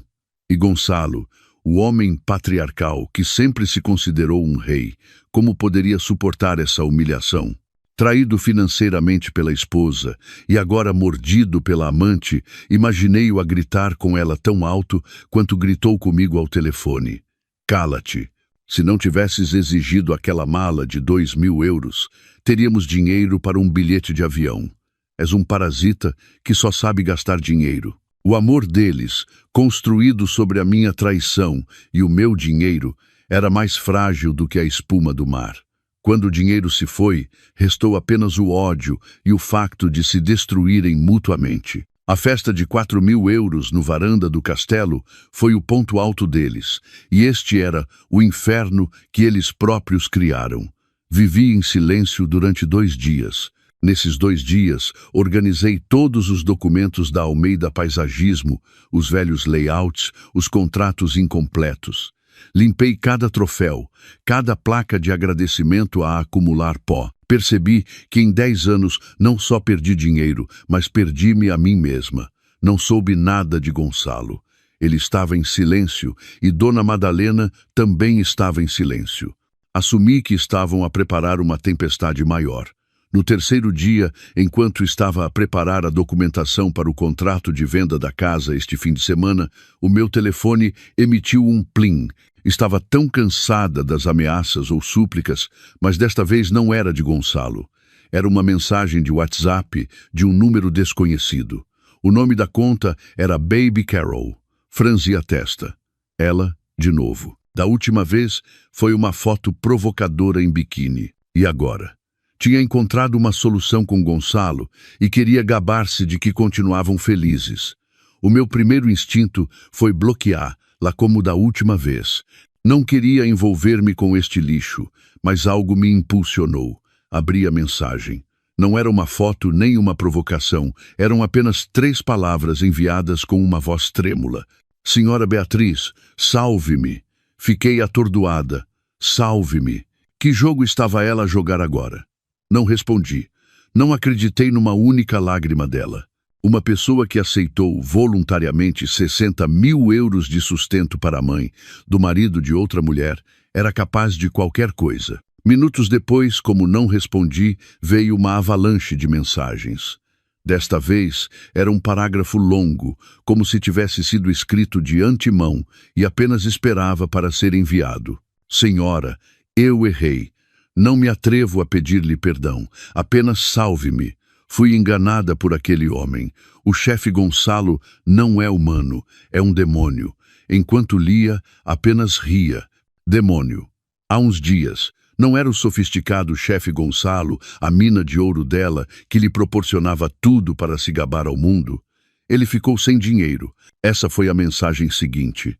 E Gonçalo, o homem patriarcal que sempre se considerou um rei, como poderia suportar essa humilhação? Traído financeiramente pela esposa e agora mordido pela amante, imaginei-o a gritar com ela tão alto quanto gritou comigo ao telefone. Cala-te. Se não tivesses exigido aquela mala de 2.000 euros, teríamos dinheiro para um bilhete de avião. És um parasita que só sabe gastar dinheiro. O amor deles, construído sobre a minha traição e o meu dinheiro, era mais frágil do que a espuma do mar. Quando o dinheiro se foi, restou apenas o ódio e o facto de se destruírem mutuamente. A festa de 4.000 euros no varanda do castelo foi o ponto alto deles, e este era o inferno que eles próprios criaram. Vivi em silêncio durante 2 dias. Nesses 2 dias, organizei todos os documentos da Almeida Paisagismo, os velhos layouts, os contratos incompletos. Limpei cada troféu, cada placa de agradecimento a acumular pó. Percebi que em 10 anos não só perdi dinheiro, mas perdi-me a mim mesma. Não soube nada de Gonçalo. Ele estava em silêncio e Dona Madalena também estava em silêncio. Assumi que estavam a preparar uma tempestade maior. No 3º dia, enquanto estava a preparar a documentação para o contrato de venda da casa este fim de semana, o meu telefone emitiu um plim. Estava tão cansada das ameaças ou súplicas, mas desta vez não era de Gonçalo. Era uma mensagem de WhatsApp de um número desconhecido. O nome da conta era Baby Carol. Franzi a testa. Ela, de novo. Da última vez, foi uma foto provocadora em biquíni. E agora? Tinha encontrado uma solução com Gonçalo e queria gabar-se de que continuavam felizes. O meu primeiro instinto foi bloquear, lá como da última vez. Não queria envolver-me com este lixo, mas algo me impulsionou. Abri a mensagem. Não era uma foto nem uma provocação, eram apenas 3 palavras enviadas com uma voz trêmula. Senhora Beatriz, salve-me. Fiquei atordoada. Salve-me. Que jogo estava ela a jogar agora? Não respondi. Não acreditei numa única lágrima dela. Uma pessoa que aceitou voluntariamente 60 mil euros de sustento para a mãe, do marido de outra mulher, era capaz de qualquer coisa. Minutos depois, como não respondi, veio uma avalanche de mensagens. Desta vez, era um parágrafo longo, como se tivesse sido escrito de antemão e apenas esperava para ser enviado. Senhora, eu errei. Não me atrevo a pedir-lhe perdão. Apenas salve-me. Fui enganada por aquele homem. O chefe Gonçalo não é humano, é um demônio. Enquanto lia, apenas ria. Demônio. Há uns dias, não era o sofisticado chefe Gonçalo, a mina de ouro dela, que lhe proporcionava tudo para se gabar ao mundo? Ele ficou sem dinheiro. Essa foi a mensagem seguinte.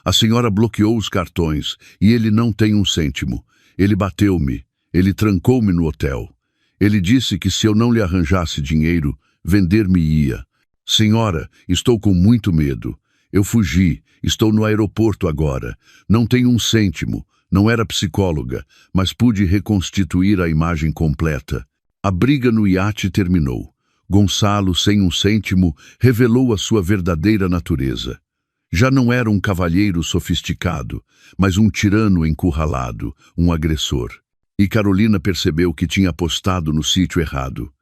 A senhora bloqueou os cartões e ele não tem um cêntimo. Ele bateu-me. Ele trancou-me no hotel. Ele disse que se eu não lhe arranjasse dinheiro, vender-me-ia. Senhora, estou com muito medo. Eu fugi, estou no aeroporto agora. Não tenho um cêntimo, não era psicóloga, mas pude reconstituir a imagem completa. A briga no iate terminou. Gonçalo, sem um cêntimo, revelou a sua verdadeira natureza. Já não era um cavalheiro sofisticado, mas um tirano encurralado, um agressor. E Carolina percebeu que tinha apostado no sítio errado.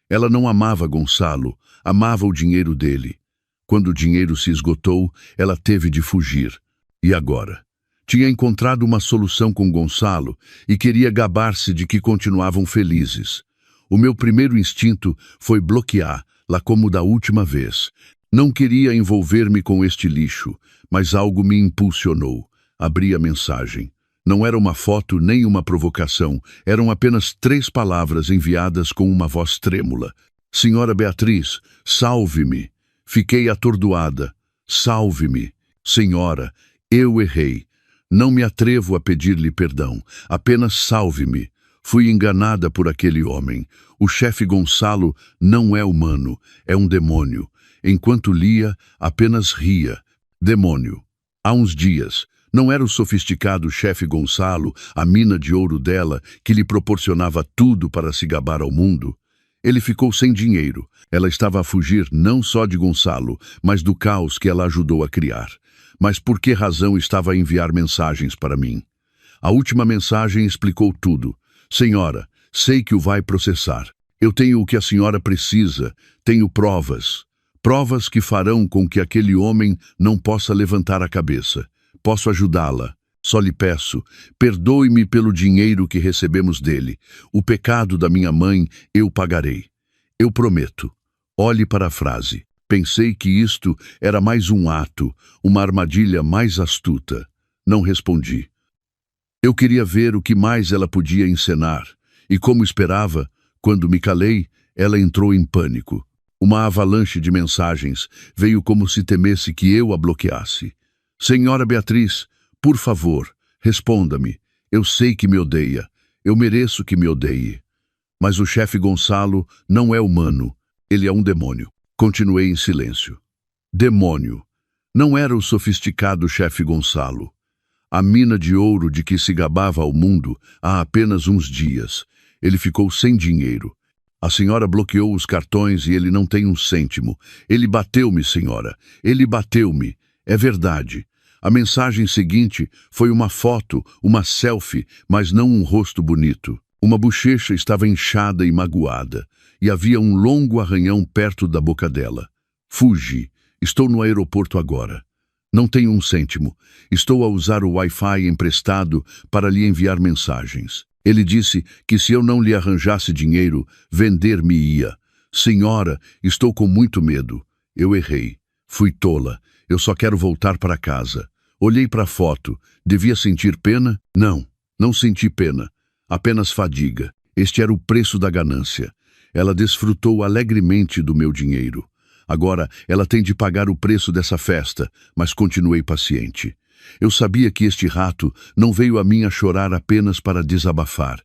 Ela não amava Gonçalo, amava o dinheiro dele. Quando o dinheiro se esgotou, ela teve de fugir. E agora? Tinha encontrado uma solução com Gonçalo e queria gabar-se de que continuavam felizes. O meu primeiro instinto foi bloquear, lá como da última vez. Não queria envolver-me com este lixo, mas algo me impulsionou. Abri a mensagem. Não era uma foto nem uma provocação, eram apenas 3 palavras enviadas com uma voz trêmula. Senhora Beatriz, salve-me. Fiquei atordoada. Salve-me. Senhora, eu errei. Não me atrevo a pedir-lhe perdão. Apenas salve-me. Fui enganada por aquele homem. O chefe Gonçalo não é humano, é um demônio. Enquanto lia, apenas ria. Demônio. Há uns dias, não era o sofisticado chefe Gonçalo, a mina de ouro dela, que lhe proporcionava tudo para se gabar ao mundo? Ele ficou sem dinheiro. Ela estava a fugir não só de Gonçalo, mas do caos que ela ajudou a criar. Mas por que razão estava a enviar mensagens para mim? A última mensagem explicou tudo. Senhora, sei que o vai processar. Eu tenho o que a senhora precisa, tenho provas. Provas que farão com que aquele homem não possa levantar a cabeça. Posso ajudá-la. Só lhe peço, perdoe-me pelo dinheiro que recebemos dele. O pecado da minha mãe eu pagarei. Eu prometo. Olhe para a frase. Pensei que isto era mais um ato, uma armadilha mais astuta. Não respondi. Eu queria ver o que mais ela podia encenar. E como esperava, quando me calei, ela entrou em pânico. Uma avalanche de mensagens veio como se temesse que eu a bloqueasse. Senhora Beatriz, por favor, responda-me. Eu sei que me odeia. Eu mereço que me odeie. Mas o chefe Gonçalo não é humano. Ele é um demônio. Continuei em silêncio. Demônio. Não era o sofisticado chefe Gonçalo. A mina de ouro de que se gabava ao mundo há apenas uns dias. Ele ficou sem dinheiro. A senhora bloqueou os cartões e ele não tem um cêntimo. Ele bateu-me, senhora. Ele bateu-me. É verdade. A mensagem seguinte foi uma foto, uma selfie, mas não um rosto bonito. Uma bochecha estava inchada e magoada, e havia um longo arranhão perto da boca dela. Fugi. Estou no aeroporto agora. Não tenho um cêntimo. Estou a usar o Wi-Fi emprestado para lhe enviar mensagens. Ele disse que se eu não lhe arranjasse dinheiro, vender-me-ia. Senhora, estou com muito medo. Eu errei. Fui tola. Eu só quero voltar para casa. Olhei para a foto. Devia sentir pena? Não, não senti pena. Apenas fadiga. Este era o preço da ganância. Ela desfrutou alegremente do meu dinheiro. Agora, ela tem de pagar o preço dessa festa, mas continuei paciente. Eu sabia que este rato não veio a mim a chorar apenas para desabafar.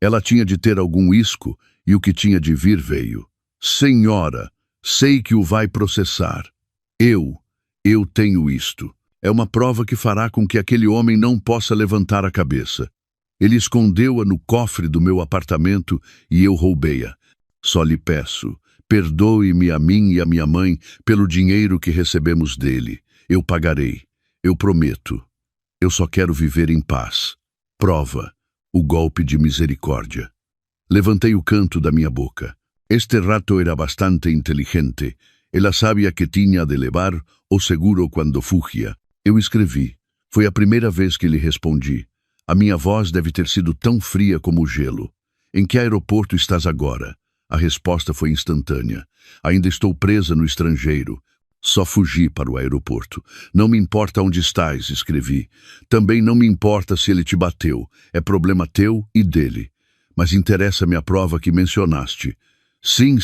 Ela tinha de ter algum isco, e o que tinha de vir veio. Senhora, sei que o vai processar. Eu tenho isto. É uma prova que fará com que aquele homem não possa levantar a cabeça. Ele escondeu-a no cofre do meu apartamento e eu roubei-a. Só lhe peço, perdoe-me a mim e a minha mãe pelo dinheiro que recebemos dele. Eu pagarei. Eu prometo. Eu só quero viver em paz. Prova. O golpe de misericórdia. Levantei o canto da minha boca. Este rato era bastante inteligente. Ela sabia que tinha de levar o seguro quando fugia. Eu escrevi. Foi a primeira vez que lhe respondi. A minha voz deve ter sido tão fria como o gelo. Em que aeroporto estás agora? A resposta foi instantânea. Ainda estou presa no estrangeiro. Só fugi para o aeroporto. Não me importa onde estás, escrevi. Também não me importa se ele te bateu. É problema teu e dele. Mas interessa-me a prova que mencionaste. Sim,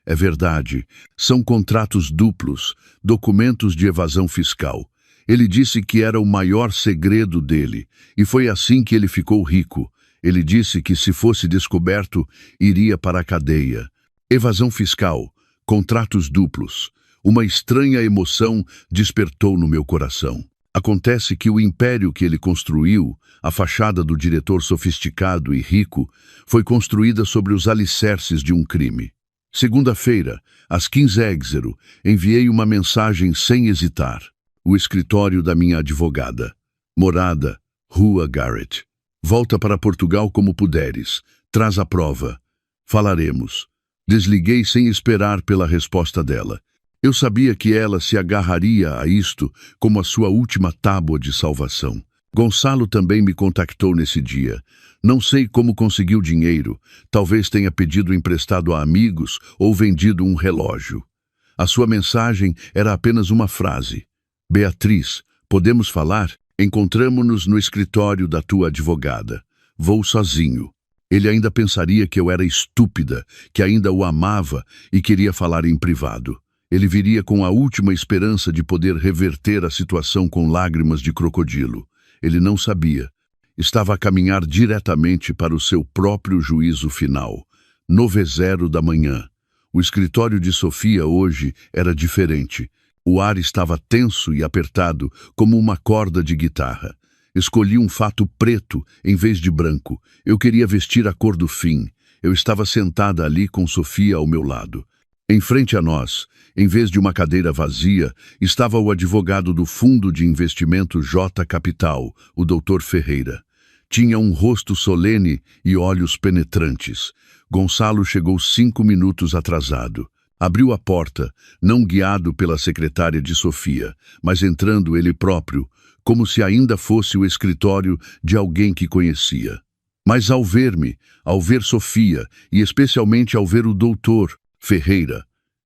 é verdade. São contratos duplos, documentos de evasão fiscal. Ele disse que era o maior segredo dele, e foi assim que ele ficou rico. Ele disse que se fosse descoberto, iria para a cadeia. Evasão fiscal, contratos duplos. Uma estranha emoção despertou no meu coração. Acontece que o império que ele construiu, a fachada do diretor sofisticado e rico, foi construída sobre os alicerces de um crime. Segunda-feira, às 15h, enviei uma mensagem sem hesitar. O escritório da minha advogada. Morada, Rua Garrett. Volta para Portugal como puderes. Traz a prova. Falaremos. Desliguei sem esperar pela resposta dela. Eu sabia que ela se agarraria a isto como a sua última tábua de salvação. Gonçalo também me contactou nesse dia. Não sei como conseguiu dinheiro. Talvez tenha pedido emprestado a amigos ou vendido um relógio. A sua mensagem era apenas uma frase. Beatriz, podemos falar? Encontramo-nos no escritório da tua advogada. Vou sozinho. Ele ainda pensaria que eu era estúpida, que ainda o amava e queria falar em privado. Ele viria com a última esperança de poder reverter a situação com lágrimas de crocodilo. Ele não sabia. Estava a caminhar diretamente para o seu próprio juízo final. 9h da manhã. O escritório de Sofia hoje era diferente. O ar estava tenso e apertado, como uma corda de guitarra. Escolhi um fato preto em vez de branco. Eu queria vestir a cor do fim. Eu estava sentada ali com Sofia ao meu lado. Em frente a nós, em vez de uma cadeira vazia, estava o advogado do Fundo de Investimento J Capital, o Dr. Ferreira. Tinha um rosto solene e olhos penetrantes. Gonçalo chegou 5 minutos atrasado. Abriu a porta, não guiado pela secretária de Sofia, mas entrando ele próprio, como se ainda fosse o escritório de alguém que conhecia. Mas ao ver-me, ao ver Sofia, e especialmente ao ver o doutor Ferreira,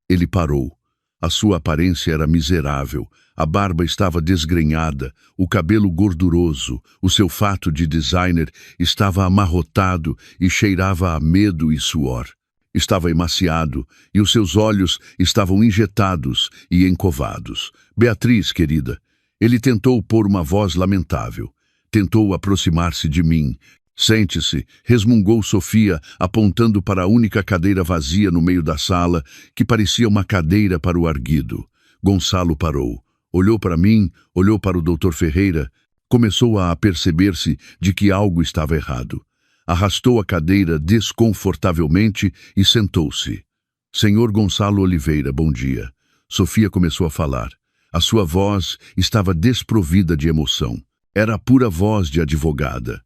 ele parou. A sua aparência era miserável, a barba estava desgrenhada, o cabelo gorduroso, o seu fato de designer estava amarrotado e cheirava a medo e suor. Estava emaciado e os seus olhos estavam injetados e encovados. Beatriz, querida, ele tentou pôr uma voz lamentável. Tentou aproximar-se de mim. Sente-se, resmungou Sofia, apontando para a única cadeira vazia no meio da sala, que parecia uma cadeira para o arguido. Gonçalo parou. Olhou para mim, olhou para o Dr. Ferreira. Começou a aperceber-se de que algo estava errado. Arrastou a cadeira desconfortavelmente e sentou-se. Senhor Gonçalo Oliveira, bom dia. Sofia começou a falar. A sua voz estava desprovida de emoção. Era a pura voz de advogada.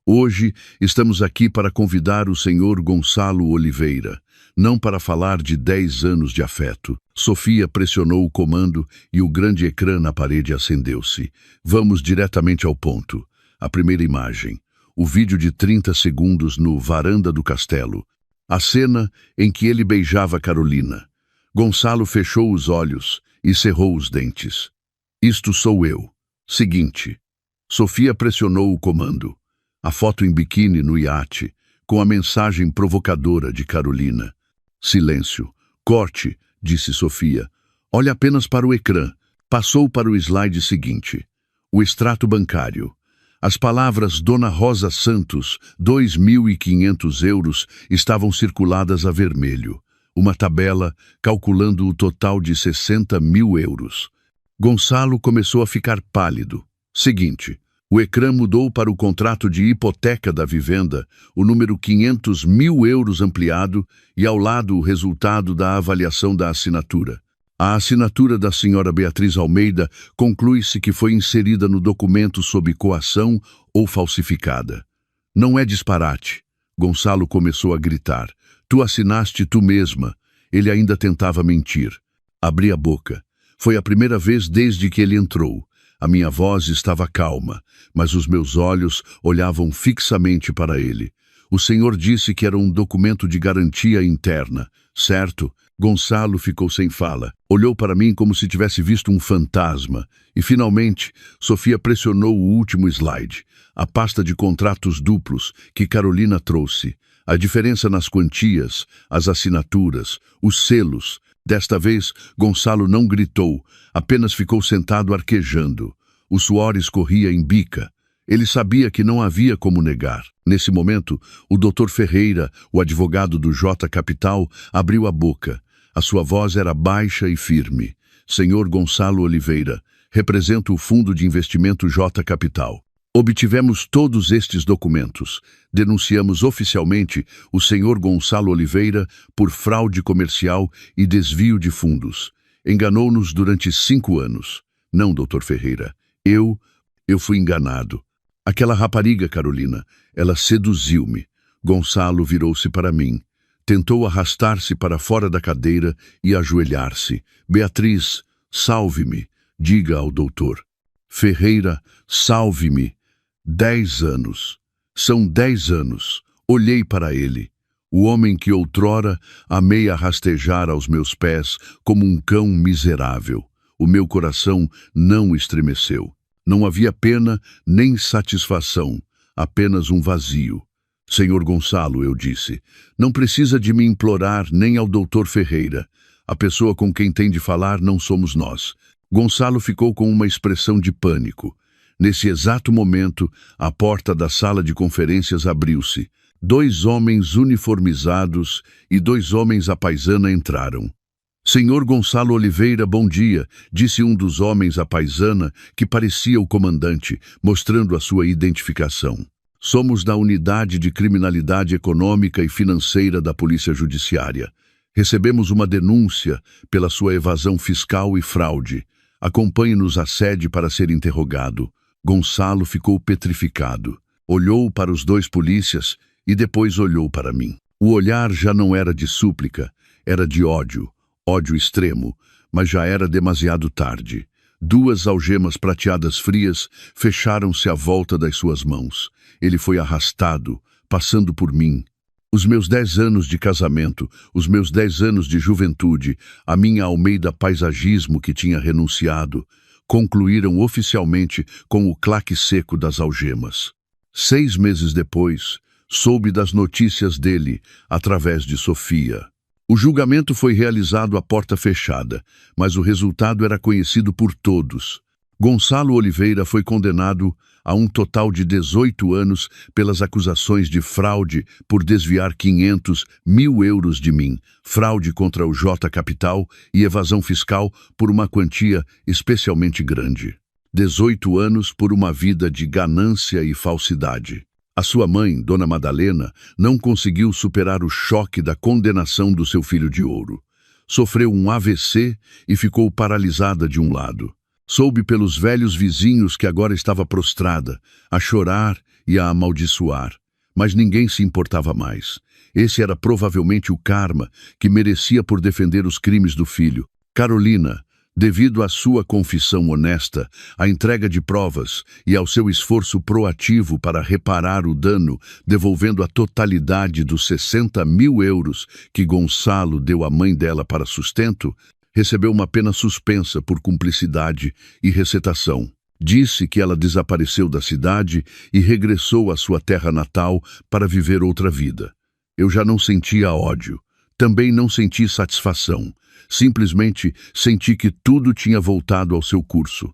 Hoje estamos aqui para convidar o senhor Gonçalo Oliveira, não para falar de 10 anos de afeto. Sofia pressionou o comando e o grande ecrã na parede acendeu-se. Vamos diretamente ao ponto. A primeira imagem. O vídeo de 30 segundos no varanda do castelo. A cena em que ele beijava Carolina. Gonçalo fechou os olhos e cerrou os dentes. Isto sou eu. Seguinte. Sofia pressionou o comando. A foto em biquíni no iate, com a mensagem provocadora de Carolina. Silêncio. Corte, disse Sofia. Olhe apenas para o ecrã. Passou para o slide seguinte. O extrato bancário. As palavras Dona Rosa Santos, 2.500 euros, estavam circuladas a vermelho. Uma tabela calculando o total de 60 mil euros. Gonçalo começou a ficar pálido. Seguinte. O ecrã mudou para o contrato de hipoteca da vivenda, o número 500 mil euros ampliado e ao lado o resultado da avaliação da assinatura. A assinatura da senhora Beatriz Almeida conclui-se que foi inserida no documento sob coação ou falsificada. Não é disparate. Gonçalo começou a gritar. Tu assinaste tu mesma. Ele ainda tentava mentir. Abri a boca. Foi a primeira vez desde que ele entrou. A minha voz estava calma, mas os meus olhos olhavam fixamente para ele. O senhor disse que era um documento de garantia interna, certo? Gonçalo ficou sem fala. Olhou para mim como se tivesse visto um fantasma. E, finalmente, Sofia pressionou o último slide. A pasta de contratos duplos que Carolina trouxe. A diferença nas quantias, as assinaturas, os selos. Desta vez, Gonçalo não gritou, apenas ficou sentado arquejando. O suor escorria em bica. Ele sabia que não havia como negar. Nesse momento, o Dr. Ferreira, o advogado do J Capital, abriu a boca. A sua voz era baixa e firme. Senhor Gonçalo Oliveira, represento o Fundo de Investimento J Capital. Obtivemos todos estes documentos. Denunciamos oficialmente o senhor Gonçalo Oliveira por fraude comercial e desvio de fundos. Enganou-nos durante 5 anos. Não, Dr. Ferreira. Eu fui enganado. Aquela rapariga, Carolina, ela seduziu-me. Gonçalo virou-se para mim. Tentou arrastar-se para fora da cadeira e ajoelhar-se. Beatriz, salve-me. Diga ao doutor. Ferreira, salve-me. 10 anos. São 10 anos. Olhei para ele. O homem que outrora amei a rastejar aos meus pés como um cão miserável. O meu coração não estremeceu. Não havia pena nem satisfação, apenas um vazio. Senhor Gonçalo, eu disse, não precisa de me implorar nem ao doutor Ferreira. A pessoa com quem tem de falar não somos nós. Gonçalo ficou com uma expressão de pânico. Nesse exato momento, a porta da sala de conferências abriu-se. 2 homens uniformizados e 2 homens à paisana entraram. Senhor Gonçalo Oliveira, bom dia, disse um dos homens à paisana, que parecia o comandante, mostrando a sua identificação. Somos da Unidade de Criminalidade Econômica e Financeira da Polícia Judiciária. Recebemos uma denúncia pela sua evasão fiscal e fraude. Acompanhe-nos à sede para ser interrogado. Gonçalo ficou petrificado. Olhou para os 2 polícias e depois olhou para mim. O olhar já não era de súplica, era de ódio. Ódio extremo, mas já era demasiado tarde. 2 algemas prateadas frias fecharam-se à volta das suas mãos. Ele foi arrastado, passando por mim. Os meus 10 anos de casamento, os meus 10 anos de juventude, a minha Almeida Paisagismo que tinha renunciado, concluíram oficialmente com o claque seco das algemas. 6 meses depois, soube das notícias dele através de Sofia. O julgamento foi realizado à porta fechada, mas o resultado era conhecido por todos. Gonçalo Oliveira foi condenado a um total de 18 anos pelas acusações de fraude por desviar 500 mil euros de mim, fraude contra o J Capital e evasão fiscal por uma quantia especialmente grande. 18 anos por uma vida de ganância e falsidade. A sua mãe, Dona Madalena, não conseguiu superar o choque da condenação do seu filho de ouro. Sofreu um AVC e ficou paralisada de um lado. Soube pelos velhos vizinhos que agora estava prostrada, a chorar e a amaldiçoar. Mas ninguém se importava mais. Esse era provavelmente o karma que merecia por defender os crimes do filho. Carolina, Devido à sua confissão honesta, à entrega de provas e ao seu esforço proativo para reparar o dano, devolvendo a totalidade dos 60.000 euros que Gonçalo deu à mãe dela para sustento, recebeu uma pena suspensa por cumplicidade e receptação. Disse que ela desapareceu da cidade e regressou à sua terra natal para viver outra vida. Eu já não sentia ódio. Também não senti satisfação. Simplesmente senti que tudo tinha voltado ao seu curso.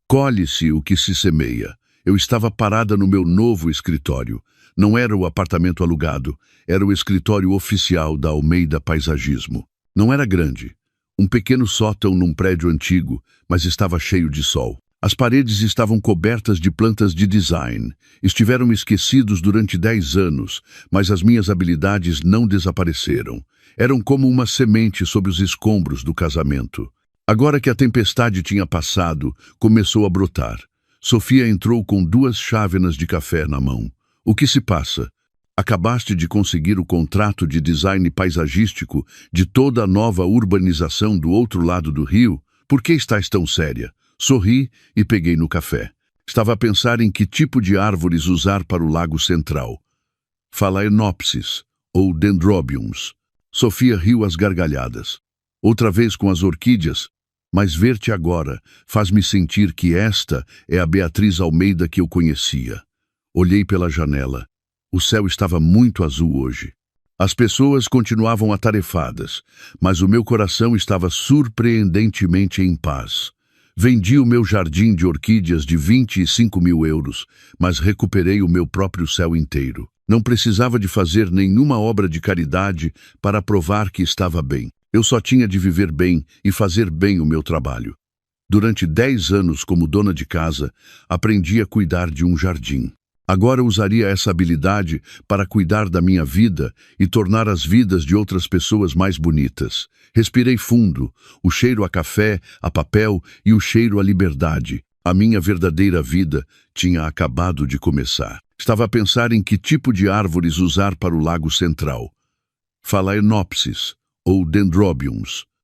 Colhe-se o que se semeia. Eu estava parada no meu novo escritório. Não era o apartamento alugado, era o escritório oficial da Almeida Paisagismo. Não era grande. Um pequeno sótão num prédio antigo, mas estava cheio de sol. As paredes estavam cobertas de plantas de design. Estiveram esquecidos durante 10 anos, mas as minhas habilidades não desapareceram. Eram como uma semente sob os escombros do casamento. Agora que a tempestade tinha passado, começou a brotar. Sofia entrou com 2 chávenas de café na mão. O que se passa? Acabaste de conseguir o contrato de design paisagístico de toda a nova urbanização do outro lado do rio? Por que estás tão séria? Sorri e peguei no café. Estava a pensar em que tipo de árvores usar para o lago central. Phalaenopsis ou Dendrobiums. Sofia riu às gargalhadas. Outra vez com as orquídeas. Mas ver-te agora faz-me sentir que esta é a Beatriz Almeida que eu conhecia. Olhei pela janela. O céu estava muito azul hoje. As pessoas continuavam atarefadas, mas o meu coração estava surpreendentemente em paz. Vendi o meu jardim de orquídeas de 25.000 euros, mas recuperei o meu próprio céu inteiro. Não precisava de fazer nenhuma obra de caridade para provar que estava bem. Eu só tinha de viver bem e fazer bem o meu trabalho. Durante 10 anos como dona de casa, aprendi a cuidar de um jardim. Agora usaria essa habilidade para cuidar da minha vida e tornar as vidas de outras pessoas mais bonitas. Respirei fundo, o cheiro a café, a papel e o cheiro à liberdade. A minha verdadeira vida tinha acabado de começar. Estava a pensar em que tipo de árvores usar para o lago central. Phalaenopsis ou Dendrobiums.